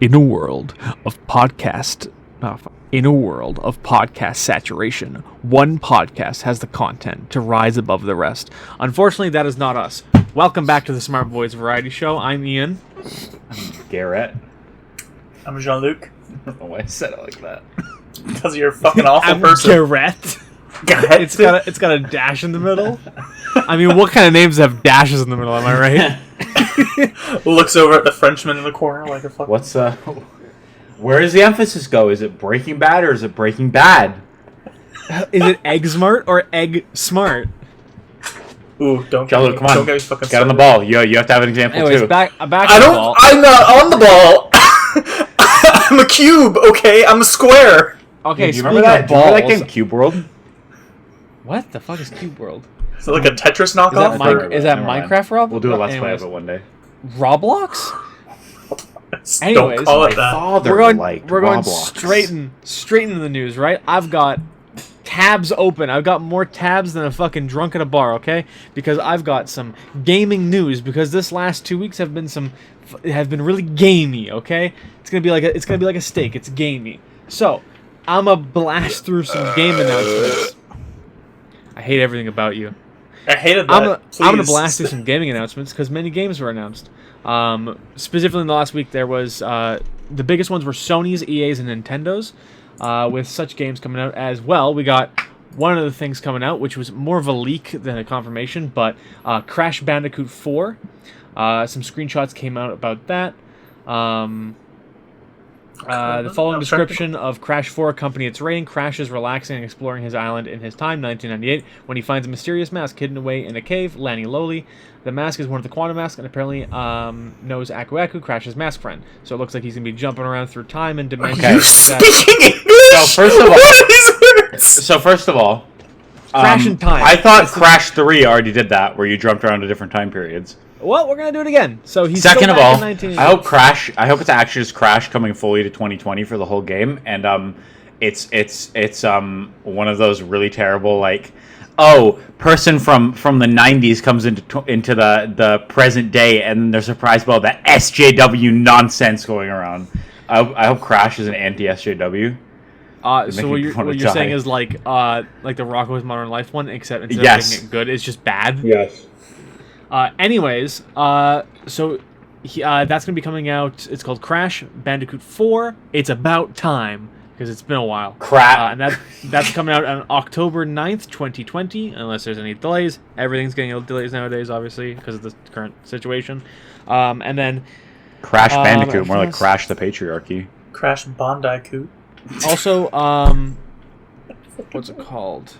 In a world of podcast saturation, one podcast has the content to rise above the rest. Unfortunately, that is not us. Welcome back to the Smart Boys Variety Show. I'm Ian. I'm Garrett. I'm Jean-Luc. I don't know why I said it like that. Because you're a fucking awful I'm person. Garrett. It's got a dash in the middle. I mean, what kind of names have dashes in the middle? Am I right? Looks over at the Frenchman in the corner like a fucking... What's where does the emphasis go? Is it Breaking Bad or is it Breaking Bad? Is it Egg Smart or Egg Smart? Ooh, don't Jean-Luc, come on. Don't get me fucking Get on the ball. You have to have an example Anyways, too. back I'm on the ball. not on the ball. I'm a cube, okay? I'm a square. Okay, Do you remember that? Do you remember that game Cube World? What the fuck is Cube World? Is it like a Tetris knockoff? Is that Never mind. Minecraft, Rob? We'll do a Let's Play Anyways. of it one day. Roblox? Don't Anyways, call it My that. father We're going Roblox. straight into the news, right? I've got tabs open. I've got more tabs than a fucking drunk at a bar, okay? Because I've got some gaming news. Because this last 2 weeks have been really gamey, okay? It's gonna be like a steak. It's gamey. So I'ma blast through some game announcements. I hate everything about you. I hated that. I'm gonna blast through some gaming announcements because many games were announced. Specifically in the last week, there was the biggest ones were Sony's, EA's, and Nintendo's. With such games coming out as well, we got one of the things coming out, which was more of a leak than a confirmation, but Crash Bandicoot 4. Some screenshots came out about that. The following description of Crash 4 accompany its rating. Crash is relaxing and exploring his island in his time, 1998, when he finds a mysterious mask hidden away in a cave, Lanny Lowly. The mask is one of the quantum masks and apparently knows Aku Aku, Crash's mask friend. So it looks like he's going to be jumping around through time and dimensions. Are you speaking English? So first of all, Crash in time. I thought Crash 3 already did that, where you jumped around to different time periods. Well, we're going to do it again. So he's Second still of back all, in 1988. I hope it's actually just Crash coming fully to 2020 for the whole game, and it's one of those really terrible person from the 90s comes into the present day, and they're surprised by all the SJW nonsense going around. I hope Crash is an anti-SJW. So what you're saying is like the Rocko's Modern Life one, except instead of making it good, it's just bad. Yes. Anyways, that's going to be coming out. It's called Crash Bandicoot 4. It's about time, because it's been a while. Crap. And that's coming out on October 9th, 2020, unless there's any delays. Everything's getting delays nowadays, obviously, because of the current situation. And then... Crash Bandicoot, more like Crash the Patriarchy. Crash Bandicoot. Also, what's it called?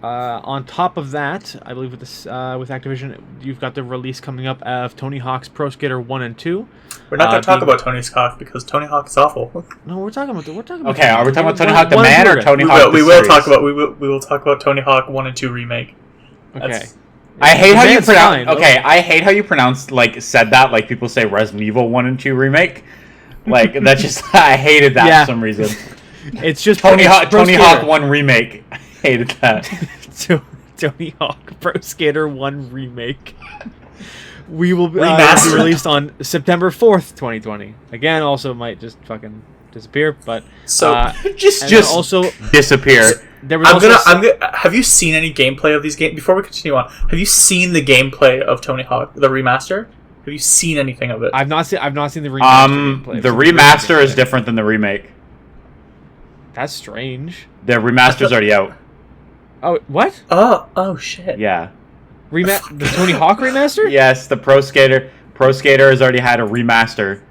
On top of that, I believe with Activision, you've got the release coming up of Tony Hawk's Pro Skater 1 and 2. We're not going to talk about Tony Hawk because Tony Hawk is awful. No, we're talking about Okay, are we talking about Tony Hawk the man or Tony Hawk the we will series? we will talk about Tony Hawk 1 and 2 remake. Okay. I hate how you pronounce. fine. I hate how you pronounce said that like people say Resident Evil 1 and 2 remake. Like that's just I hated that for some reason. It's just Tony Hawk 1 remake. I hated that. Tony Hawk Pro Skater 1 remake. We will be released on September 4th, 2020. Again, also might just fucking disappear, but so just also disappear. There was I'm gonna. Have you seen any gameplay of these games? Before we continue on, have you seen the gameplay of Tony Hawk, the remaster? Have you seen anything of it? I've not seen the remaster. Gameplay. The remaster is different than the remake. That's strange. The remaster's already out. Oh, what? Oh shit. Yeah. The Tony Hawk remaster? Yes, the Pro Skater has already had a remaster,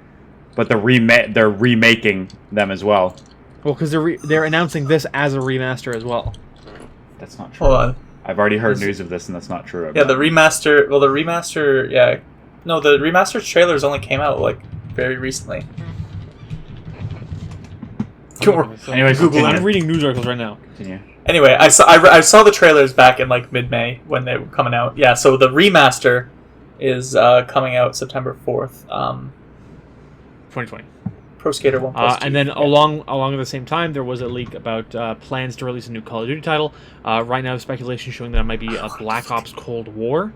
but they're remaking them as well. Well, because they're announcing this as a remaster as well. That's not true. Hold on. I've already heard news of this, and that's not true. Yeah, the remaster. Well, the remaster. Yeah, no, the remaster trailers only came out very recently. Anyways, Google. I'm reading news articles right now. Continue. Anyway, I saw the trailers back in mid-May when they were coming out. Yeah, so the remaster is coming out September 4th. 2020. Pro Skater 1 plus 2. And then along at the same time, there was a leak about plans to release a new Call of Duty title. Right now, speculation showing that it might be a Black Ops Cold War.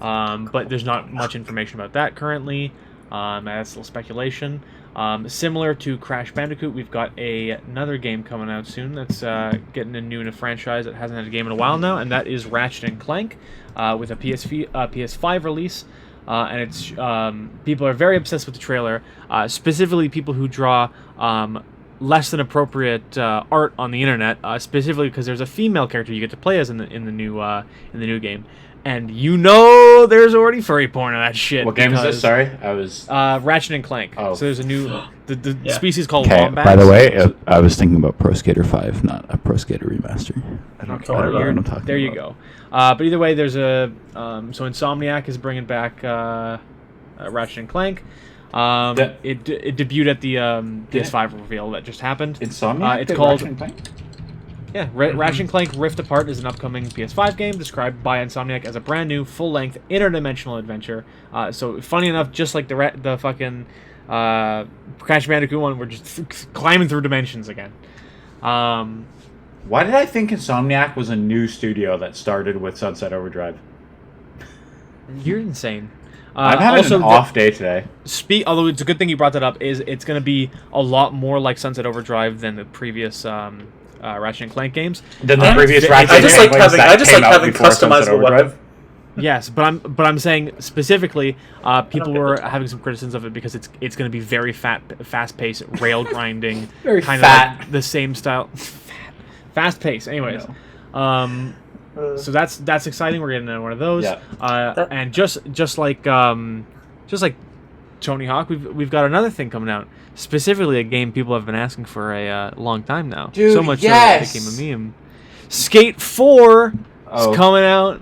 But there's not much information about that currently. That's still speculation. Similar to Crash Bandicoot, we've got another game coming out soon that's getting in a franchise that hasn't had a game in a while now, and that is Ratchet and Clank with a PS5 release. And it's people are very obsessed with the trailer, specifically people who draw less than appropriate art on the internet, specifically because there's a female character you get to play as in the new game. And there's already furry porn on that shit. What game is this? Sorry, I was... Ratchet and Clank. Oh. So there's a new... The species called Okay, Wombats. by the way, I was thinking about Pro Skater 5, not a Pro Skater remaster. I don't know what I'm talking There you about. go. But either way, there's a... so Insomniac is bringing back Ratchet and Clank. It debuted at the PS5 reveal that just happened. Insomniac? It's called... Ratchet and Clank? Yeah, Ratchet and Clank Rift Apart is an upcoming PS5 game described by Insomniac as a brand new, full-length, interdimensional adventure. So, funny enough, just like the fucking Crash Bandicoot one, we're just climbing through dimensions again. Why did I think Insomniac was a new studio that started with Sunset Overdrive? You're insane. I'm having an off day today. Although it's a good thing you brought that up, is it's going to be a lot more like Sunset Overdrive than the previous Ratchet and Clank games. Than the previous Ratchet I and just Clank like games having that came out before Sunset customizable Overdrive. weapons. Yes, but I'm saying specifically, people were having some criticisms of it because it's going to be very fast-paced, rail grinding, Very kind fat. of like the same style, fast-paced. Anyways, so that's exciting. We're getting one of those, and just like Tony Hawk, we've got another thing coming out. Specifically, a game people have been asking for a long time now. Dude, so much so that it became a meme. Skate 4 is coming out.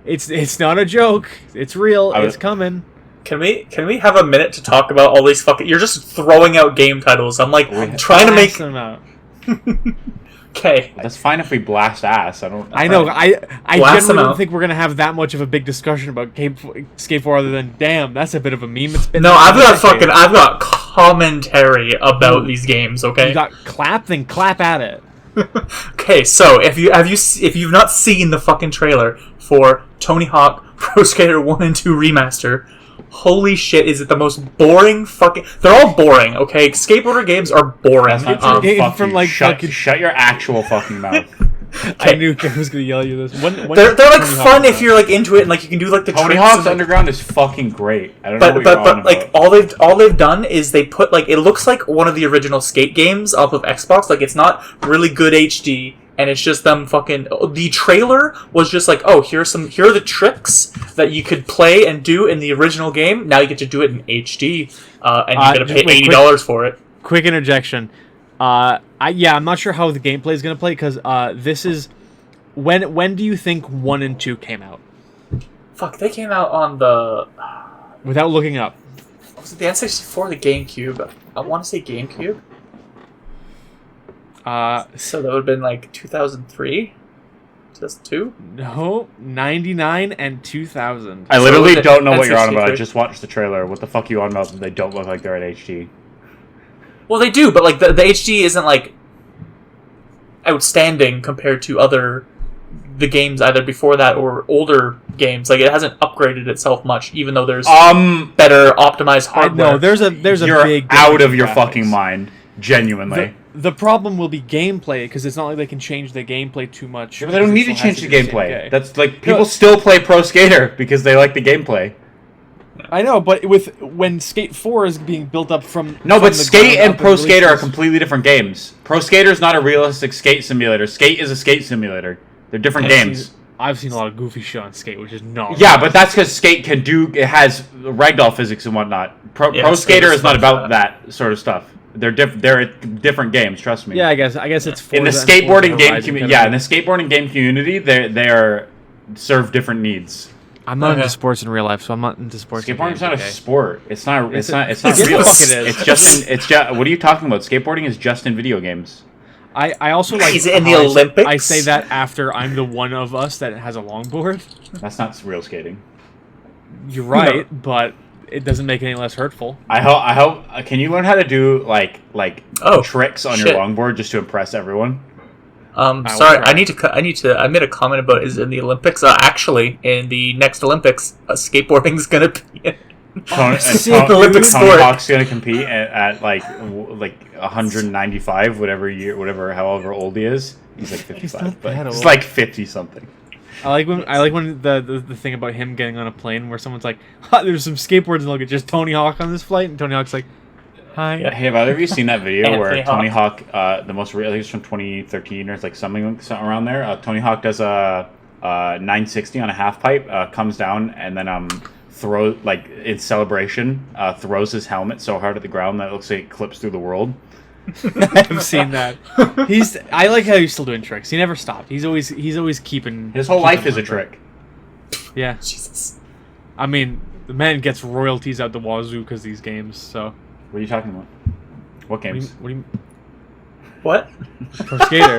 It's not a joke. It's real. It's coming. Can we have a minute to talk about all these fucking... You're just throwing out game titles. I'm trying to make... them out. Okay. That's fine if we blast ass. I know. I Blast generally them don't out. think we're gonna have that much of a big discussion about Skate 4 other than damn, that's a bit of a meme. It's been No, I've got commentary about these games. Okay. You got clap, then clap at it. Okay, so if you've not seen the fucking trailer for Tony Hawk Pro Skater 1 and 2 Remaster, holy shit, is it the most boring fucking... They're all boring, okay? Skateboarder games are boring. Shut your actual fucking mouth. I knew Kim was gonna yell at you this. They're like fun if you're like into it and like you can do like the Tony tricks Hawk's and, like, Underground is fucking great. I don't know what but you're on like about. all they've done is they put like it looks like one of the original skate games off of Xbox. Like it's not really good HD, and it's just them fucking. The trailer was just like, oh, here are the tricks that you could play and do in the original game. Now you get to do it in HD, and you're gonna pay $80 for it. Quick interjection. I'm not sure how the gameplay is gonna play because this is when do you think 1 and 2 came out? Fuck, they came out on the... Without looking up. Was it the N64 or the GameCube? I want to say GameCube. So that would have been like 2003? 2002? No, 99 and 2000. I literally don't know what you're on N64. about. I just watched the trailer. What the fuck are you on about? They don't look like they're in HD. Well, they do, but like the HD isn't like outstanding compared to the games either before that or older games. Like it hasn't upgraded itself much, even though there's better optimized hardware. No, there's a You're big out of your graphics. fucking mind. Genuinely. The problem will be gameplay because it's not like they can change the gameplay too much. Yeah, but they don't need to It still change has the be same gameplay. game. That's like people still play Pro Skater because they like the gameplay. I know, but when Skate 4 is being built up from No, from but the Skate ground and up Pro Skater are releases- completely different games. Pro Skater is not a realistic skate simulator. Skate is a skate simulator. They're different games. I've seen a lot of goofy shit on Skate, which is not. Yeah, but that's because Skate it has ragdoll physics and whatnot. Pro Skater is not about that sort of stuff. They're different games. Trust me. Yeah, I guess it's in the Forza and skateboarding Forza game Horizon community. kind Yeah, of- in the skateboarding game community, they are serve different needs. I'm not into sports in real life, so I'm not into sports. Skateboarding's not a sport. It's not It's real. the fuck it is. It's just. What are you talking about? Skateboarding is just in video games. I also like. Is it in the how Olympics? I say that after I'm the one of us that has a longboard. That's not real skating. You're right, but it doesn't make it any less hurtful. I hope. Can you learn how to do like tricks on your shit. longboard just to impress everyone? Sorry, I made a comment about is in the Olympics. Actually, in the next Olympics, skateboarding's gonna be in. Olympic sport. Hawk's gonna compete at like 195, however old he is. He's like 55, but he's like 50 something. I like when the thing about him getting on a plane where someone's like, "There's some skateboards and look at just Tony Hawk on this flight," and Tony Hawk's like, "Hi." Yeah, hey, have either of you seen that video where Anthony Tony Hawk, the most real, I think it's from 2013 or it's like something around there. Tony Hawk does a 960 on a half pipe, comes down and then throws, like in celebration, throws his helmet so hard at the ground that it looks like it clips through the world. I've seen that. I like how he's still doing tricks. He never stopped. He's always keeping. His whole life is a trick. Yeah. Jesus. I mean, the man gets royalties out the wazoo because these games. So. What are you talking about? What games? What? Pro Skater.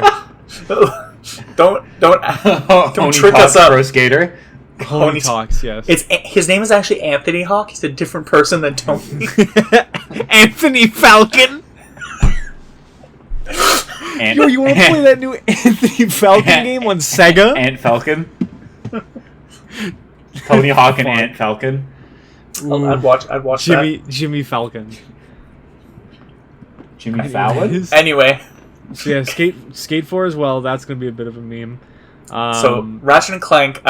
don't Tony trick Hawk, us up. Pro Skater. Tony Hawks, yes. His name is actually Anthony Hawk. He's a different person than Tony. Anthony Falcon. Yo, you want to play that new Anthony Falcon game on Sega? Ant Falcon. Tony Hawk and Ant Falcon. I'd watch that. Jimmy Falcon. Jimmy Fallon. Anyway. So yeah, Skate 4 as well. That's gonna be a bit of a meme. So Ratchet and Clank,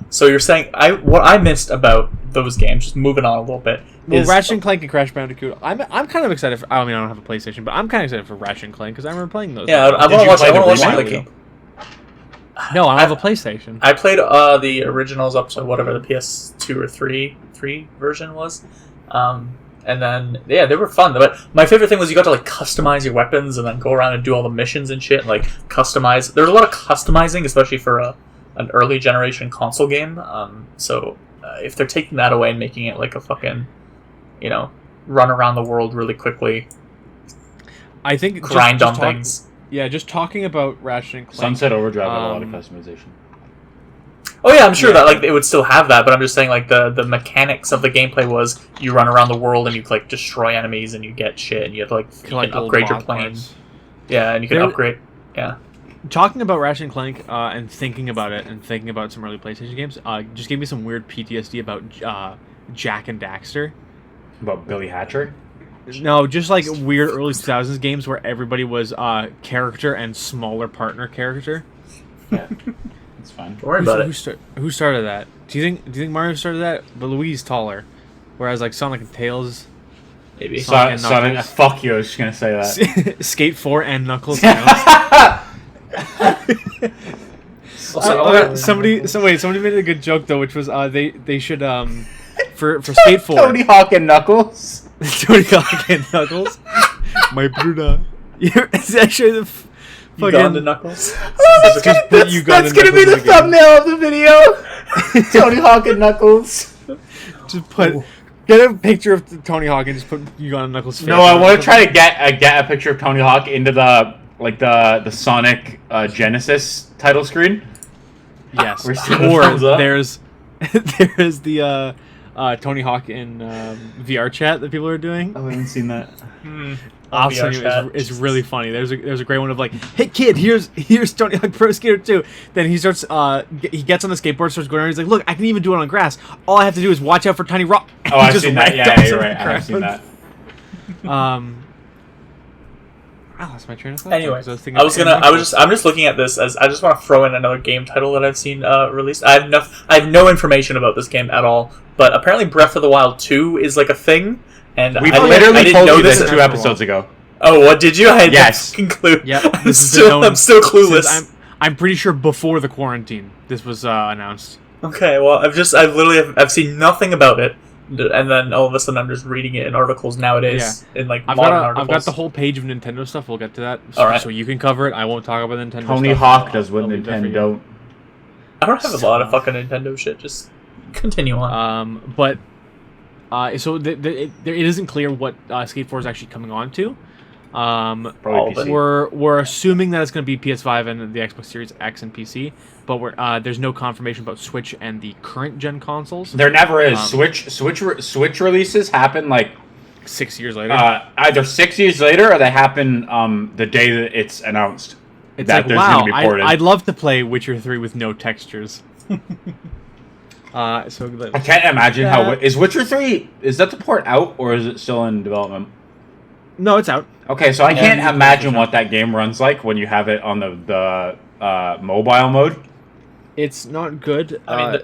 So you're saying what I missed about those games? Just moving on a little bit. Well, Ratchet and Clank and Crash Bandicoot. I'm kind of excited for. I mean, I don't have a PlayStation, but I'm kind of excited for Ratchet and Clank because I remember playing those. Yeah, I want to watch. I want to watch the game. No, I don't have a PlayStation. I played the originals up to whatever the PS2 or 3 version was. And then, yeah, they were fun. But my favorite thing was you got to, like, customize your weapons and then go around and do all the missions and shit. And, like, customize. There's a lot of customizing, especially for an early generation console game. So if they're taking that away and making it like a fucking, run around the world really quickly. I think grind on things. Yeah, just talking about Ratchet and Clank. Sunset Overdrive had a lot of customization. Oh yeah, I'm sure that like it would still have that, but I'm just saying like the mechanics of the gameplay was you run around the world and you like destroy enemies and you get shit and you have to like you can upgrade your plane. Yeah, and you can upgrade. Yeah. Talking about Ratchet and Clank and thinking about it and thinking about some early PlayStation games, just gave me some weird PTSD about Jack and Daxter. About Billy Hatcher? No, just like weird early 2000s games where everybody was character and smaller partner character. Yeah. It's fine. Don't worry about it. Who started that? Do you think Mario started that? But Luigi's taller, whereas like Sonic and Tails, maybe Sonic. Fuck you! I was just gonna say that. Skate 4 and Knuckles. Somebody made a good joke though, which was they should for Skate 4. Tony Hawk and Knuckles. Tony Hawk and Knuckles. My Bruda. It's actually the. Uganda Knuckles. That's gonna be the thumbnail of the video. Tony Hawk and Knuckles. Just get a picture of Tony Hawk and just put Uganda Knuckles. Face no, I want to try to get a picture of Tony Hawk into the Sonic Genesis title screen. Yes, or there's the Tony Hawk in VR chat that people are doing. Oh, I haven't seen that. It's really funny. There's a great one of like, hey kid, here's Tony Hawk Pro Skater 2. Then he starts he gets on the skateboard, starts going around. He's like, look, I can even do it on grass. All I have to do is watch out for tiny rock. Oh, I've seen that. Yeah, you're right. I have seen that. I lost my train of thought. Anyway, I'm just looking at this as I just want to throw in another game title that I've seen released. I have no information about this game at all, but apparently Breath of the Wild 2 is like a thing. And we literally told you this 2 episodes ago. Oh, what did you? Yes. Conclude. Yep. I'm still clueless. I'm pretty sure before the quarantine this was announced. Okay, well, I've seen nothing about it, and then all of a sudden I'm just reading it in articles nowadays in like modern articles. I've got the whole page of Nintendo stuff. We'll get to that. All right. So you can cover it. I won't talk about Nintendo. Tony stuff. Hawk does what Nintendo. I don't have a lot of fucking Nintendo shit. Just continue on. But. So it isn't clear what Skate 4 is actually coming on to. Probably PC. We're assuming that it's going to be PS5 and the Xbox Series X and PC, but there's no confirmation about Switch and the current gen consoles. There never is. Switch releases happen like 6 years later. Either 6 years later or they happen the day that it's announced. It's like, wow, I'd love to play Witcher 3 with no textures. So I can't imagine how is Witcher 3. Is that the port out or is it still in development? No, it's out. Okay, so I can't imagine what that game runs like when you have it on the mobile mode. It's not good. I mean,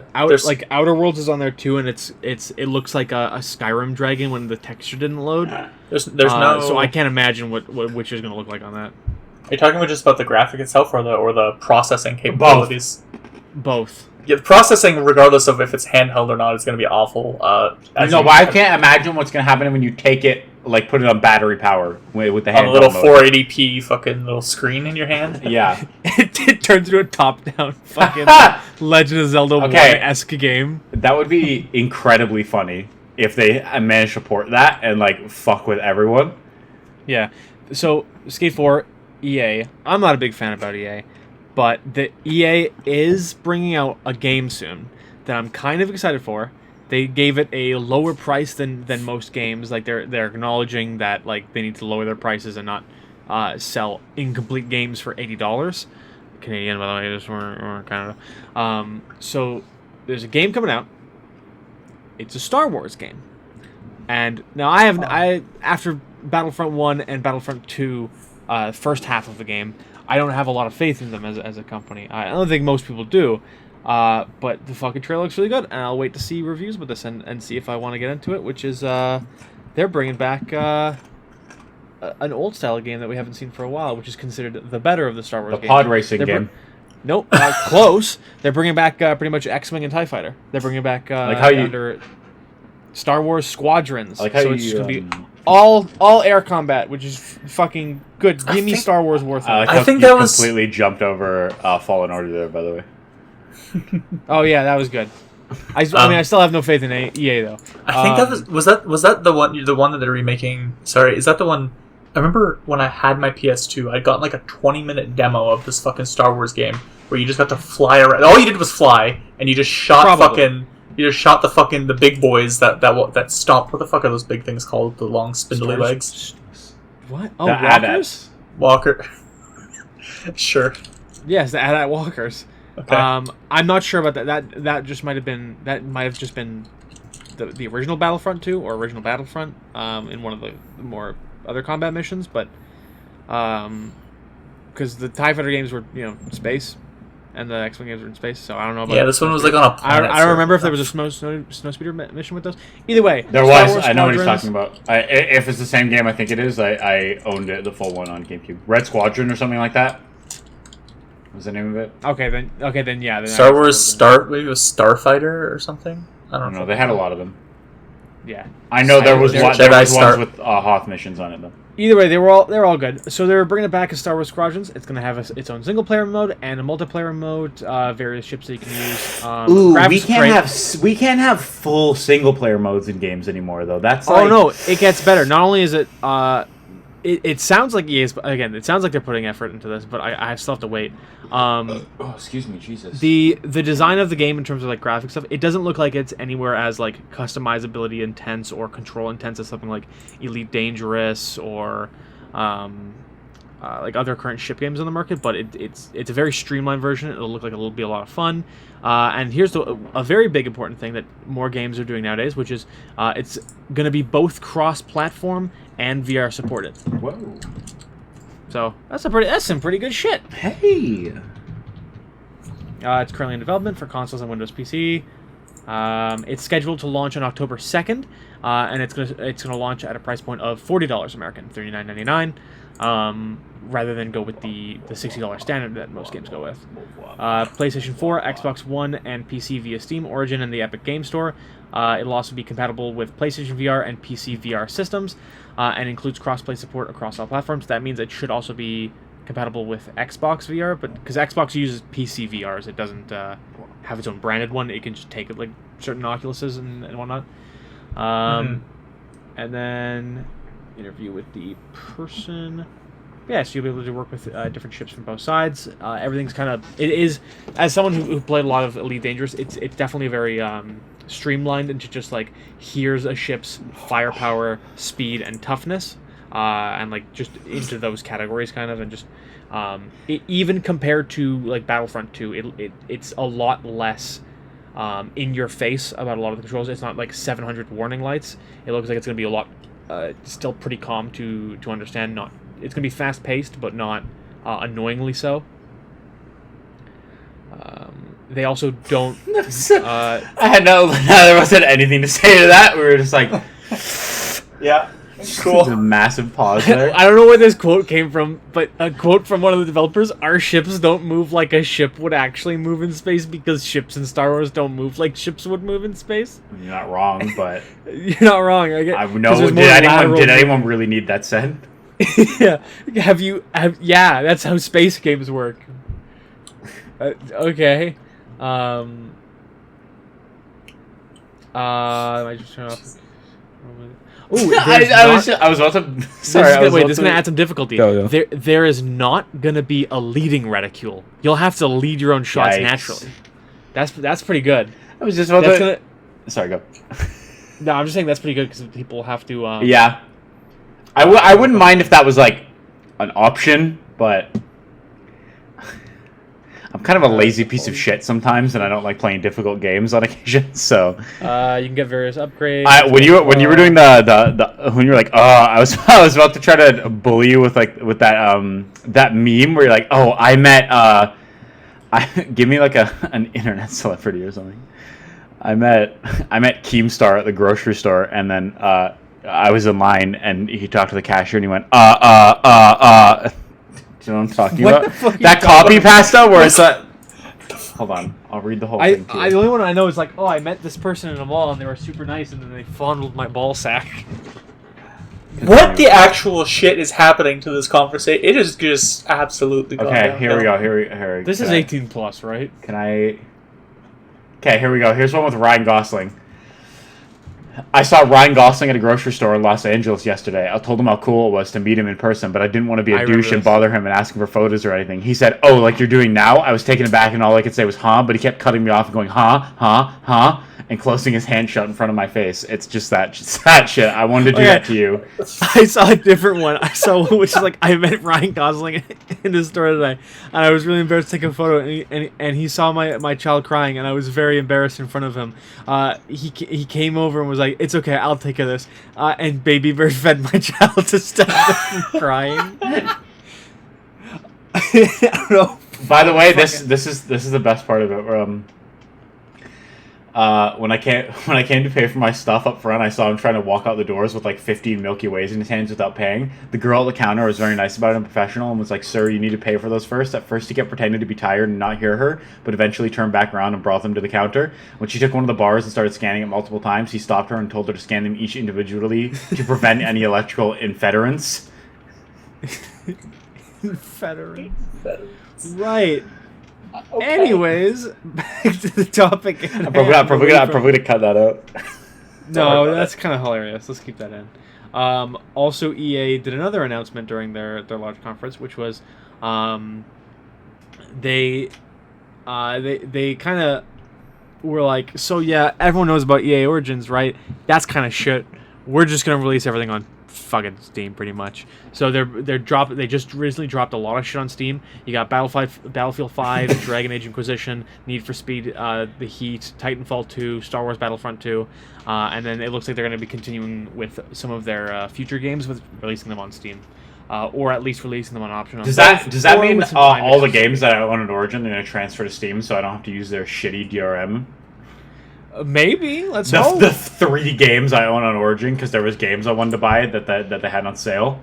Outer Worlds is on there too, and it looks like a Skyrim dragon when the texture didn't load. There's no. So I can't imagine what Witcher's gonna look like on that. Are you talking about just about the graphic itself or the processing capabilities? Both. Yeah, the processing, regardless of if it's handheld or not, is going to be awful. No, but I can't imagine what's going to happen when you take it, like put it on battery power with the handheld on a little mode. 480p fucking little screen in your hand. Yeah. It turns into a top-down fucking Legend of Zelda 1-esque game. That would be incredibly funny if they managed to port that and like fuck with everyone. Yeah. So Skate 4, EA. I'm not a big fan about EA. But the EA is bringing out a game soon that I'm kind of excited for. They gave it a lower price than most games. Like they're acknowledging that like they need to lower their prices and not sell incomplete games for $80 Canadian, by the way, just or Canada. So there's a game coming out. It's a Star Wars game, and now I after Battlefront 1 and Battlefront 2, first half of the game. I don't have a lot of faith in them as a company. I don't think most people do. But the fucking trailer looks really good, and I'll wait to see reviews with this and see if I want to get into it, which is they're bringing back an old-style game that we haven't seen for a while, which is considered the better of the Star Wars games. The pod racing game. Nope, close. They're bringing back pretty much X-Wing and TIE Fighter. They're bringing back under Star Wars Squadrons. Like how so you, it's going to be all air combat, which is fucking good. Give me Star Wars worth it. I think that was completely jumped over Fallen Order there, by the way. Oh yeah, that was good. I mean, I still have no faith in EA though. I think that was that the one that they're remaking. Sorry, is that the one? I remember when I had my PS2, I got like a 20-minute demo of this fucking Star Wars game where you just got to fly around. All you did was fly, and you just shot the big boys that stomped. What the fuck are those big things called? The long spindly legs. What? Oh, the walkers? Walker. Sure. Yes, the AT-AT walkers. Okay. I'm not sure about that. That might have just been the original Battlefront 2 or original Battlefront in one of the more other combat missions, but because the TIE Fighter games were space, and the X-Wing games were in space, so I don't know about. Yeah, this one was like on a planet. I don't remember if there was a snowspeeder mission with those. Either way, there was. I know what he's talking about. If it's the same game, I think it is. I owned it, the full one on GameCube. Red Squadron or something like that. Was the name of it? Okay, then yeah. Then Star Wars maybe it was Starfighter or something. I don't know. They had a lot of them. Yeah, I know there was ones with Hoth missions on it though. Either way, they're all good. So they're bringing it back as Star Wars Squadrons. It's going to have its own single player mode and a multiplayer mode. Various ships that you can use. We can't have full single player modes in games anymore though. That's no, it gets better. Not only is it it sounds like EA's, again, it sounds like they're putting effort into this, but I still have to wait. Excuse me, Jesus. The design of the game in terms of like graphic stuff, it doesn't look like it's anywhere as like customizability intense or control intense as something like Elite Dangerous or like other current ship games on the market. But it's a very streamlined version. It'll look like it'll be a lot of fun. And here's a very big important thing that more games are doing nowadays, which is it's going to be both cross-platform and VR supported. Whoa! So that's some pretty good shit. Hey. It's currently in development for consoles and Windows PC. It's scheduled to launch on October 2nd, and it's gonna launch at a price point of $40 American, $39.99, rather than go with the $60 standard that most games go with. PlayStation 4, Xbox One, and PC via Steam, Origin, and the Epic Game Store. It'll also be compatible with PlayStation VR and PC VR systems, and includes cross-play support across all platforms. That means it should also be compatible with Xbox VR, but because Xbox uses PC VRs, it doesn't have its own branded one. It can just take it like certain Oculuses and whatnot. And then interview with the person. Yeah, so you'll be able to work with different ships from both sides. Everything's kind of... It is, as someone who played a lot of Elite Dangerous, it's definitely very streamlined into just like, here's a ship's firepower, speed, and toughness. And like just into those categories kind of, and just even compared to like Battlefront 2, it's a lot less in your face about a lot of the controls. It's not like 700 warning lights. It looks like it's going to be a lot, still pretty calm to understand. Not, it's going to be fast paced, but not annoyingly so. They also don't. I had there wasn't anything to say to that. We were just like, Yeah. Cool. there's a massive pause there. I don't know where this quote came from, but a quote from one of the developers: "Our ships don't move like a ship would actually move in space because ships in Star Wars don't move like ships would move in space." You're not wrong, but You're not wrong. I get. I know. Did anyone really need that said? Yeah. Yeah, that's how space games work. Okay. I just turn off. Oh, I was about to. Sorry, this is gonna add some difficulty. Go. There is not gonna be a leading reticule. You'll have to lead your own shots Yikes. naturally. That's pretty good. I was just about That's to. Sorry, go. No, I'm just saying that's pretty good because people have to. Yeah, I wouldn't mind if that was like an option, but I'm kind of a lazy piece of shit sometimes, and I don't like playing difficult games on occasion. So You can get various upgrades. when you were doing the when you were like, oh, I was about to try to bully you with that meme where you're like, oh, I met give me like an internet celebrity or something. I met Keemstar at the grocery store, and then I was in line, and he talked to the cashier, and he went, Do you know what I'm talking What about? the fuck are you That talking copy pasta where it's that. Hold on, I'll read the whole thing to you. The only one I know is like, oh, I met this person in a mall and they were super nice, and then they fondled my ball sack. What the actual shit is happening to this conversation? It is just absolutely gone Okay, downhill. here we go. Here. This is 18 plus, right? Can I? Okay, here we go. Here's one with Ryan Gosling. I saw Ryan Gosling at a grocery store in Los Angeles yesterday. I told him how cool it was to meet him in person, but I didn't want to be a douche and bother him and ask him for photos or anything. He said, "Oh, like you're doing now?" I was taken aback, and all I could say was, "Huh?" But he kept cutting me off and going, "Huh," and closing his hand shut in front of my face. It's just that shit. I wanted to do that to you. I saw a different one. I saw one which is like, I met Ryan Gosling in the store today, and I was really embarrassed to take a photo, and he saw my child crying, and I was very embarrassed in front of him. He came over and was like, "It's okay, I'll take care of this," and Baby Bird fed my child to stop him from crying. I don't know. By the way, this is the best part of it. Where when I came to pay for my stuff up front, I saw him trying to walk out the doors with like 15 Milky Ways in his hands without paying. The girl at the counter was very nice about it and professional, and was like, "Sir, you need to pay for those first." At first, he kept pretending to be tired and not hear her, but eventually turned back around and brought them to the counter. When she took one of the bars and started scanning it multiple times, he stopped her and told her to scan them each individually to prevent any electrical interference. Confederate. Right. Okay. Anyways, back to the topic. I'm probably gonna cut that out. No, that's kind of hilarious. Let's keep that in. Also, EA did another announcement during their launch conference, which was they kind of were like, so yeah, everyone knows about EA Origins, right? That's kind of shit. We're just gonna release everything on fucking Steam, pretty much. So they just recently dropped a lot of shit on Steam. You got Battlefield 5, Dragon Age Inquisition, Need for Speed, The Heat, Titanfall 2, Star Wars Battlefront 2, and then it looks like they're going to be continuing with some of their future games with releasing them on Steam, or at least releasing them on option. Does that mean all the games that I own in Origin are going to transfer to Steam, so I don't have to use their shitty DRM? Maybe. Let's hope. The 3 games I own on Origin, because there was games I wanted to buy that they had on sale.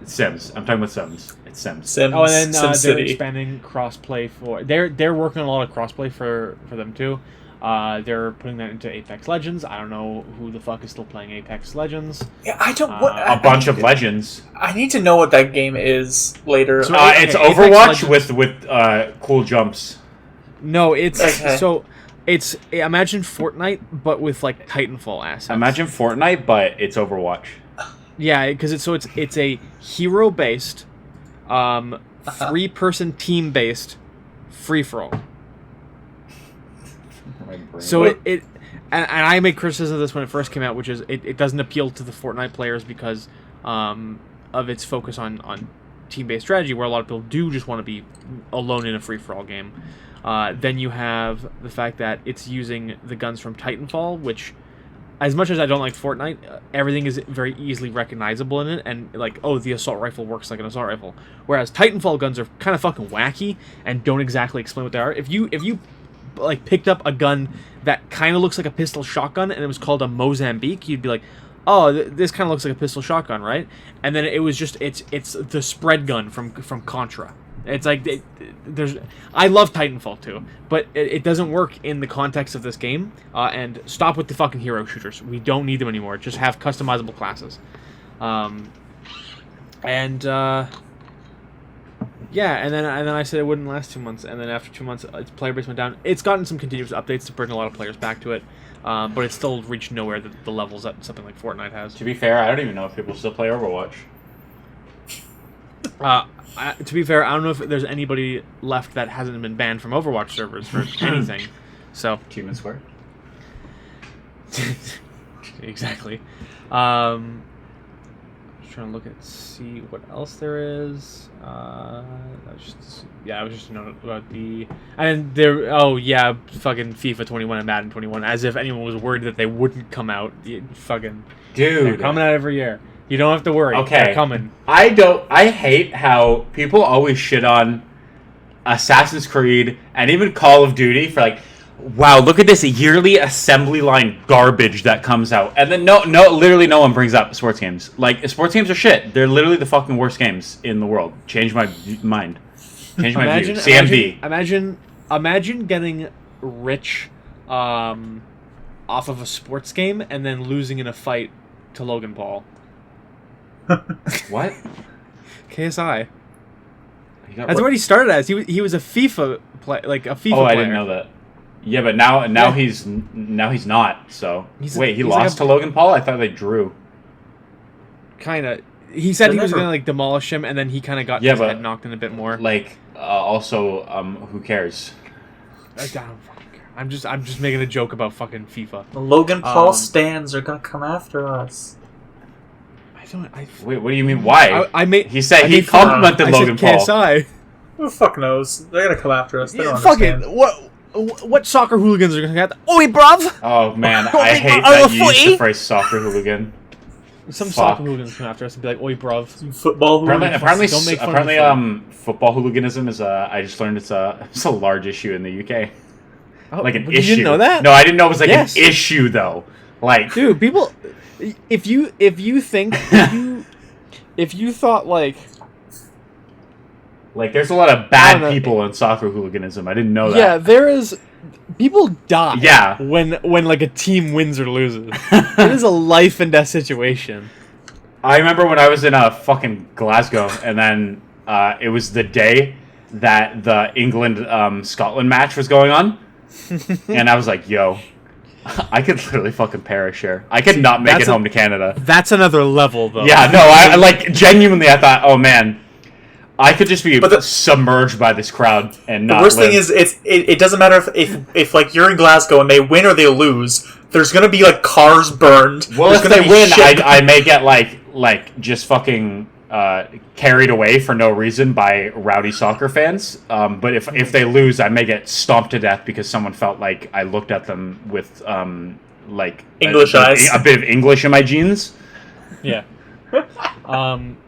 Sims. I'm talking about Sims. It's Sims. Sims. Oh, and then they're City. expanding crossplay for. They're working on a lot of crossplay for them too. They're putting that into Apex Legends. I don't know who the fuck is still playing Apex Legends. Yeah, I don't. A bunch of Legends. I need to know what that game is later. So, it's Overwatch with cool jumps. No, it's okay. So. It's imagine Fortnite, but with like Titanfall assets. Imagine Fortnite, but it's Overwatch. Yeah, because it's a hero based, 3-person team based, free for all. So and I made criticism of this when it first came out, which is it doesn't appeal to the Fortnite players because of its focus on team-based strategy, where a lot of people do just want to be alone in a free-for-all game. Then you have the fact that it's using the guns from Titanfall, which, as much as I don't like Fortnite, everything is very easily recognizable in it, and like, oh, the assault rifle works like an assault rifle. Whereas Titanfall guns are kind of fucking wacky and don't exactly explain what they are. If you like picked up a gun that kind of looks like a pistol shotgun and it was called a Mozambique, you'd be like, oh, this kind of looks like a pistol shotgun, right? And then it was just it's the spread gun from Contra. It's like I love Titanfall too, but it doesn't work in the context of this game. And stop with the fucking hero shooters. We don't need them anymore. Just have customizable classes. Yeah, and then I said it wouldn't last 2 months, and then after 2 months, its player base went down. It's gotten some continuous updates to bring a lot of players back to it, but it's still reached nowhere the levels that something like Fortnite has. To be fair, I don't even know if people still play Overwatch. To be fair, I don't know if there's anybody left that hasn't been banned from Overwatch servers for anything. So Human Square. Exactly. Trying to see what else there is. I was just noting about the fucking FIFA 21 and Madden 21. As if anyone was worried that they wouldn't come out. Dude, they're coming out every year. You don't have to worry. Okay, they're coming. I hate how people always shit on Assassin's Creed and even Call of Duty for like, wow, look at this yearly assembly line garbage that comes out. And then literally no one brings up sports games. Like, sports games are shit. They're literally the fucking worst games in the world. Change my mind. Change my view. CMD. Imagine getting rich off of a sports game and then losing in a fight to Logan Paul. What? KSI. That's what he started as. He was a FIFA player. Oh, I didn't know that. Yeah, but now he's not. So he lost to Logan Paul. I thought they drew. Kind of. He said he was gonna like demolish him, and then he kind of got his head knocked in a bit more. Like, who cares? I don't fucking care. I'm just making a joke about fucking FIFA. Logan Paul stans are gonna come after us. Wait, what do you mean? Why? He said he complimented Logan Paul. KSI. Who the fuck knows? They're gonna come after us. They don't fucking understand. What soccer hooligans are gonna get? Oi, bruv! Oh man, I hate that you used the phrase soccer hooligan. Some soccer hooligans come after us and be like, "Oi, bruv!" Some football hooligans. Apparently, football hooliganism is I just learned it's a large issue in the UK. Oh, like an issue. You didn't know that? No, I didn't know it was like an issue though. Like, dude, people, if you thought like there's a lot of bad people in soccer hooliganism. I didn't know that. Yeah, there is. People die. Yeah. When like a team wins or loses, it is a life and death situation. I remember when I was in fucking Glasgow, and then it was the day that the England Scotland match was going on, and I was like, "Yo, I could literally fucking perish here. I could not make it home to Canada." That's another level, though. Yeah, no, I like genuinely. I thought, oh man, I could just be submerged by this crowd and not. The worst live. thing is, it doesn't matter if like you're in Glasgow and they win or they lose. There's gonna be like cars burned. Well, if they win, I may get like just fucking carried away for no reason by rowdy soccer fans. But if they lose, I may get stomped to death because someone felt like I looked at them with like English eyes, a bit of English in my jeans. Yeah.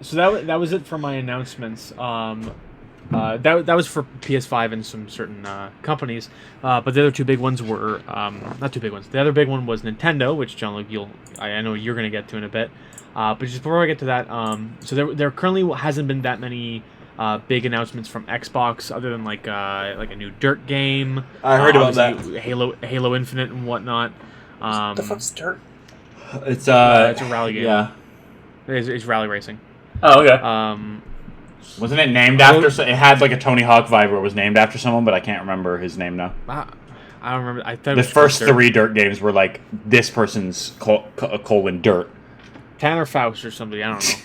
So that was it for my announcements. That was for PS5 and some certain companies. But the other two big ones were not two big ones. The other big one was Nintendo, which Jean-Luc, I know you're gonna get to in a bit. But just before I get to that, so there currently hasn't been that many big announcements from Xbox, other than like a new Dirt game. I heard about that. Halo Infinite and whatnot. What the fuck's Dirt? It's a rally game. Yeah. It's rally racing. Oh, okay. Wasn't it named after? It had like a Tony Hawk vibe where it was named after someone, but I can't remember his name now. I don't remember. I thought the first three Dirt games were like this person's colon Dirt. Tanner Faust or somebody. I don't know.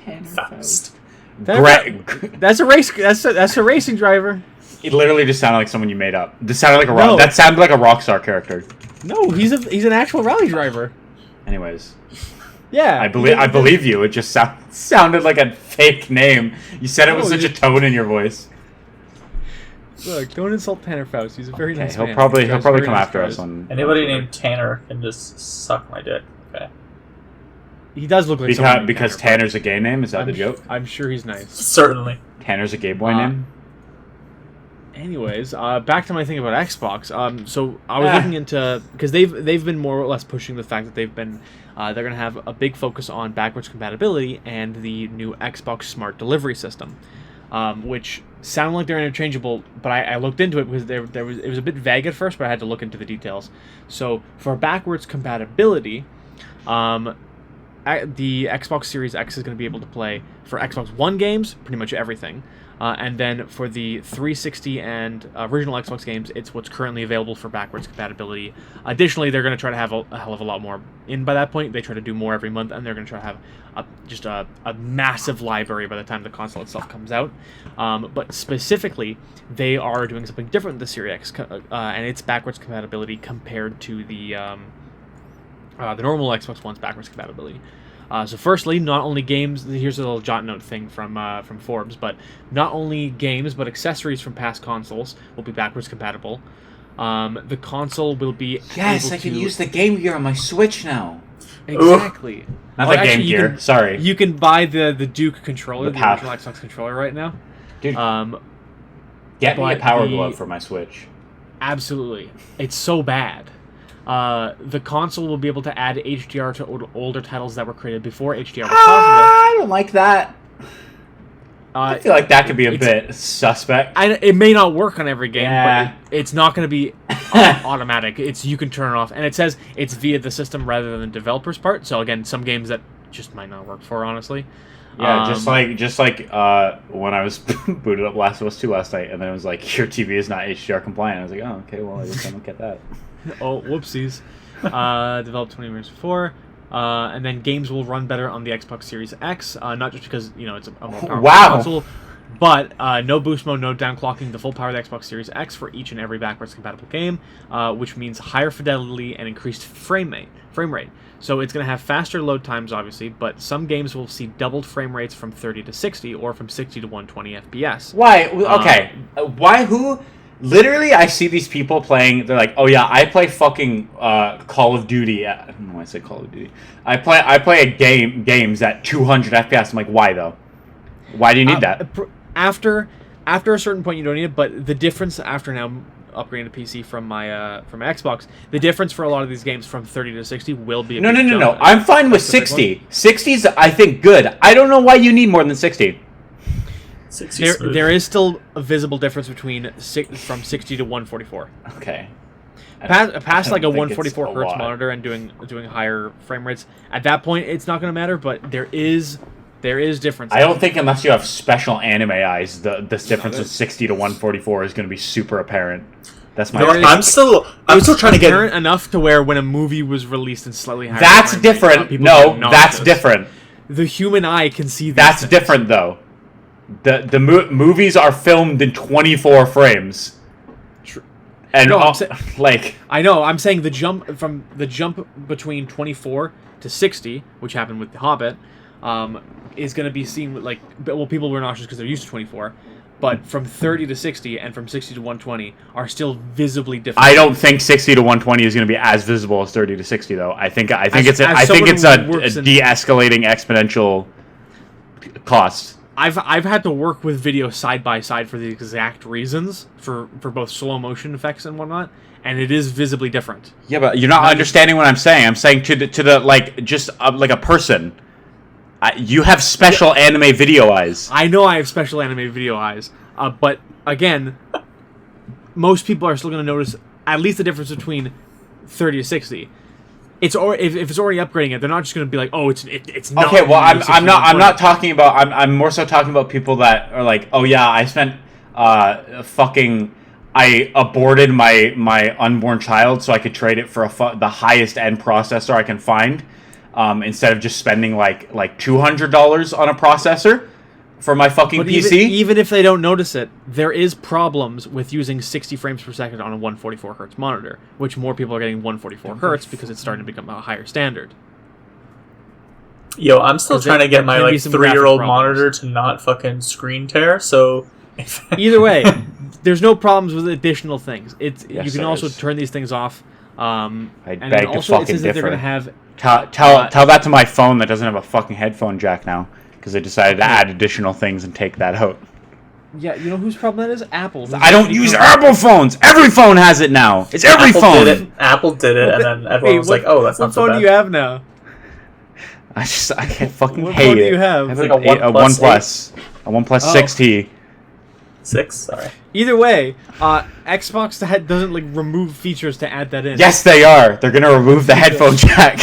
Tanner Faust. That's a race. That's a racing driver. It literally just sounded like someone you made up. That sounded like that sounded like a Rockstar character. No, he's an actual rally driver. Anyways. Yeah, I believe you. It just sounded like a fake name. You said it with such a tone in your voice. Look, don't insult Tanner Faust. He's a very nice man. He'll probably come after us on. Anybody named Tanner can just suck my dick. Okay. He does look like someone named because Tanner, Tanner's a gay name. Is that the joke? I'm sure he's nice. Certainly. Tanner's a gay boy name. Anyways, back to my thing about Xbox. So I was looking into, because they've been more or less pushing the fact that they're gonna have a big focus on backwards compatibility and the new Xbox Smart Delivery System, which sound like they're interchangeable. But I looked into it because it was a bit vague at first, but I had to look into the details. So for backwards compatibility, the Xbox Series X is going to be able to play for Xbox One games, pretty much everything. And then for the 360 and original Xbox games, it's what's currently available for backwards compatibility. Additionally, they're going to try to have a hell of a lot more in by that point. They try to do more every month, and they're going to try to have just a massive library by the time the console itself comes out. But specifically, they are doing something different with the Series X, and it's backwards compatibility compared to the normal Xbox One's backwards compatibility. So firstly, not only games, here's a little jot note thing from Forbes, but not only games, but accessories from past consoles will be backwards compatible. The console will be Yes, I can use the Game Gear on my Switch now. Exactly. Not the Game Gear, sorry. You can buy the Duke controller, the PAL. original Xbox controller right now. Dude, get me a Power Glove for my Switch. Absolutely. It's so bad. The console will be able to add HDR to older titles that were created before HDR was possible. I don't like that. I feel like that could be a bit suspect. It may not work on every game, Yeah. but it's not going to be automatic. You can turn it off, and it says it's via the system rather than the developer's part. So again, some games that just might not work for, honestly. Yeah, just like when I was booted up Last of Us 2 last night, and then it was like, your TV is not HDR compliant. I was like, oh, okay, well, I guess I don't get that. Oh, whoopsies. Developed 20 years before. And then games will run better on the Xbox Series X, not just because, it's a more powerful console, but no boost mode, no downclocking, the full power of the Xbox Series X for each and every backwards compatible game, which means higher fidelity and increased frame rate. So it's going to have faster load times, obviously, but some games will see doubled frame rates from 30 to 60 or from 60 to 120 FPS. Why? Okay. Why? Who? Literally, I see these people playing. They're like, "Oh yeah, I play fucking Call of Duty." I don't know why I say Call of Duty. I play games at 200 FPS. I'm like, why though? Why do you need that? After a certain point, you don't need it. But the difference after now upgrading to PC from my Xbox, the difference for a lot of these games from 30 to 60 will be No. I'm fine with 60. 60's I think good. I don't know why you need more than 60. There is still a visible difference between from 60 to 144. Okay. Past like a 144 hertz monitor and doing higher frame rates, at that point it's not going to matter. But there is difference. I don't think unless you have special anime eyes, this difference of 60 to 144 is going to be super apparent. That's my. I'm still trying to get apparent enough to where when a movie was released in slightly higher. That's different. No, that's different. The human eye can see. That's different though. The movies are filmed in 24 frames. And no, I know. I'm saying the jump between 24 to 60, which happened with The Hobbit, is going to be seen with people were nauseous because they're used to 24, but from 30 to 60 and from 60 to 120 are still visibly different. I don't think 60 to 120 is going to be as visible as 30 to 60 though. I think it's a de-escalating exponential cost. I've had to work with video side by side for the exact reasons for both slow motion effects and whatnot, and it is visibly different. Yeah, but you're not understanding what I'm saying. I'm saying to the like a person. You have special anime video eyes. I know I have special anime video eyes, but again, most people are still going to notice at least the difference between 30 to 60. If it's already upgrading it, they're not just going to be like, oh, it's not. Okay, well, I'm not talking about. I'm more so talking about people that are like, oh yeah, I spent I aborted my unborn child so I could trade it for the highest end processor I can find, instead of just spending like $200 on a processor for my fucking PC. Even if they don't notice it, there is problems with using 60 frames per second on a 144 hertz monitor, which more people are getting 144 hertz because it's starting to become a higher standard. Yo, I'm still 'Cause trying to get my can be like some 3-year-old graphic monitor to not fucking screen tear. So Either way, there's no problems with additional things. It's Yes, you can there also is. turn these things off. I And beg then to also it fucking says that they're differ. gonna have Tell that to my phone that doesn't have a fucking headphone jack now, because they decided to Okay. add additional things and take that out. yeah. You know whose problem that is? Apple's. I don't use Apple phones. Every phone has it now. It's every Apple phone. did it. Apple did it, and then everyone Wait, was like, "Oh, that's what not so phone bad." do you have now? I can't fucking What hate phone do it. you have? I It's have like a a OnePlus OnePlus Oh. 6T. 6, sorry. Either way, Xbox doesn't like remove features to add that in. Yes, they are. They're gonna remove the headphone jack.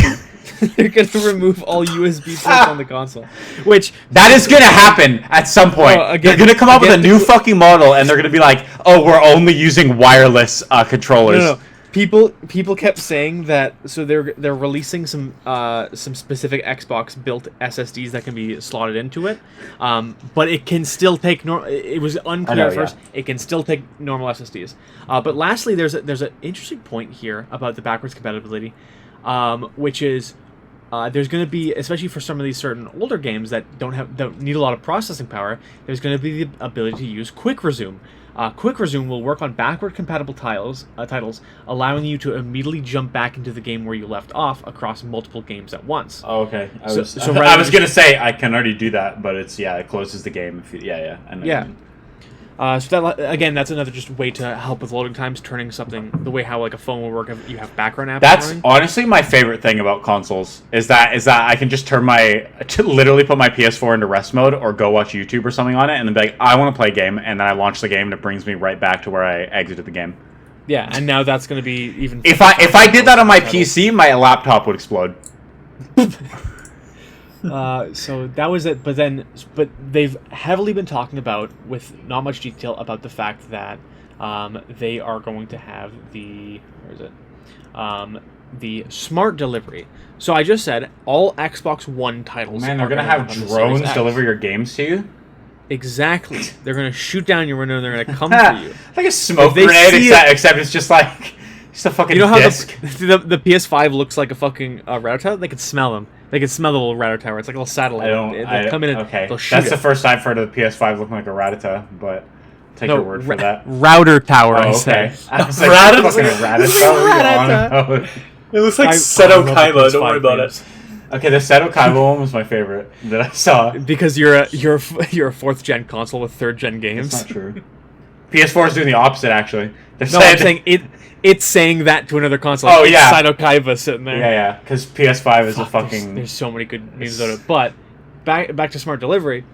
They're gonna remove all USB ports on the console, which That is gonna happen at some point. Oh, again- they're gonna come up with a again, new fucking model, and they're gonna be like, "Oh, we're only using wireless controllers." No. People kept saying that, so they're releasing some specific Xbox built SSDs that can be slotted into it, but it can still take it was unclear at first. It can still take normal SSDs. But lastly, there's an interesting point here about the backwards compatibility, which is there's going to be, especially for some of these certain older games that don't need a lot of processing power, there's going to be the ability to use Quick Resume. Quick Resume will work on backward compatible titles, allowing you to immediately jump back into the game where you left off across multiple games at once. Oh, okay. I So- was, so I rather was than gonna say I can already do that, but it's it closes the game. If you, yeah. I know. Yeah. So that again, that's another just way to help with loading times, turning something the way how like a phone will work if you have background apps. That's running. honestly my favorite thing about consoles is that I can just literally put my PS4 into rest mode or go watch YouTube or something on it and then be like, I want to play a game, and then I launch the game and it brings me right back to where I exited the game. Yeah, and now that's going to be even. If I did that on my PC, my laptop would explode. So that was it. But they've heavily been talking about, with not much detail, about the fact that they are going to have the smart delivery. So I just said all Xbox One titles. Man, they're are gonna have run on the drones Series X. deliver your games to you. Exactly. They're gonna shoot down your window and they're gonna come for you. Like a smoke If they grenade, see except it's just like just a fucking You know how disc. the PS5 looks like a fucking router tower? They can smell them. They can smell the little router tower. It's like a little satellite. They'll come in and okay. they'll shoot That's it. the first I've heard of the PS5 looking like a Ratata, but take your word for that. Router tower, I Oh, said. okay. I was like, Ratata? fucking Ratata. What are you on about? It looks like I Seto love the Kaiba, don't PS5 worry about games. it. Okay, the Seto Kaiba one was my favorite that I saw. Because you're a fourth gen console with third gen games. That's not true. PS4 is doing the opposite, actually. They're No, I'm saying it's saying that to another console. Oh, It's yeah. Saito Kaiba sitting there. Yeah, because PS5 is a fucking. There's so many good memes about it. But back to smart delivery.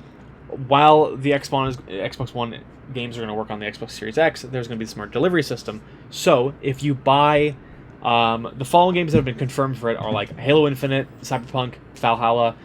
While the Xbox One games are going to work on the Xbox Series X, there's going to be the smart delivery system. So if you buy the following games that have been confirmed for it are like Halo Infinite, Cyberpunk, Valhalla,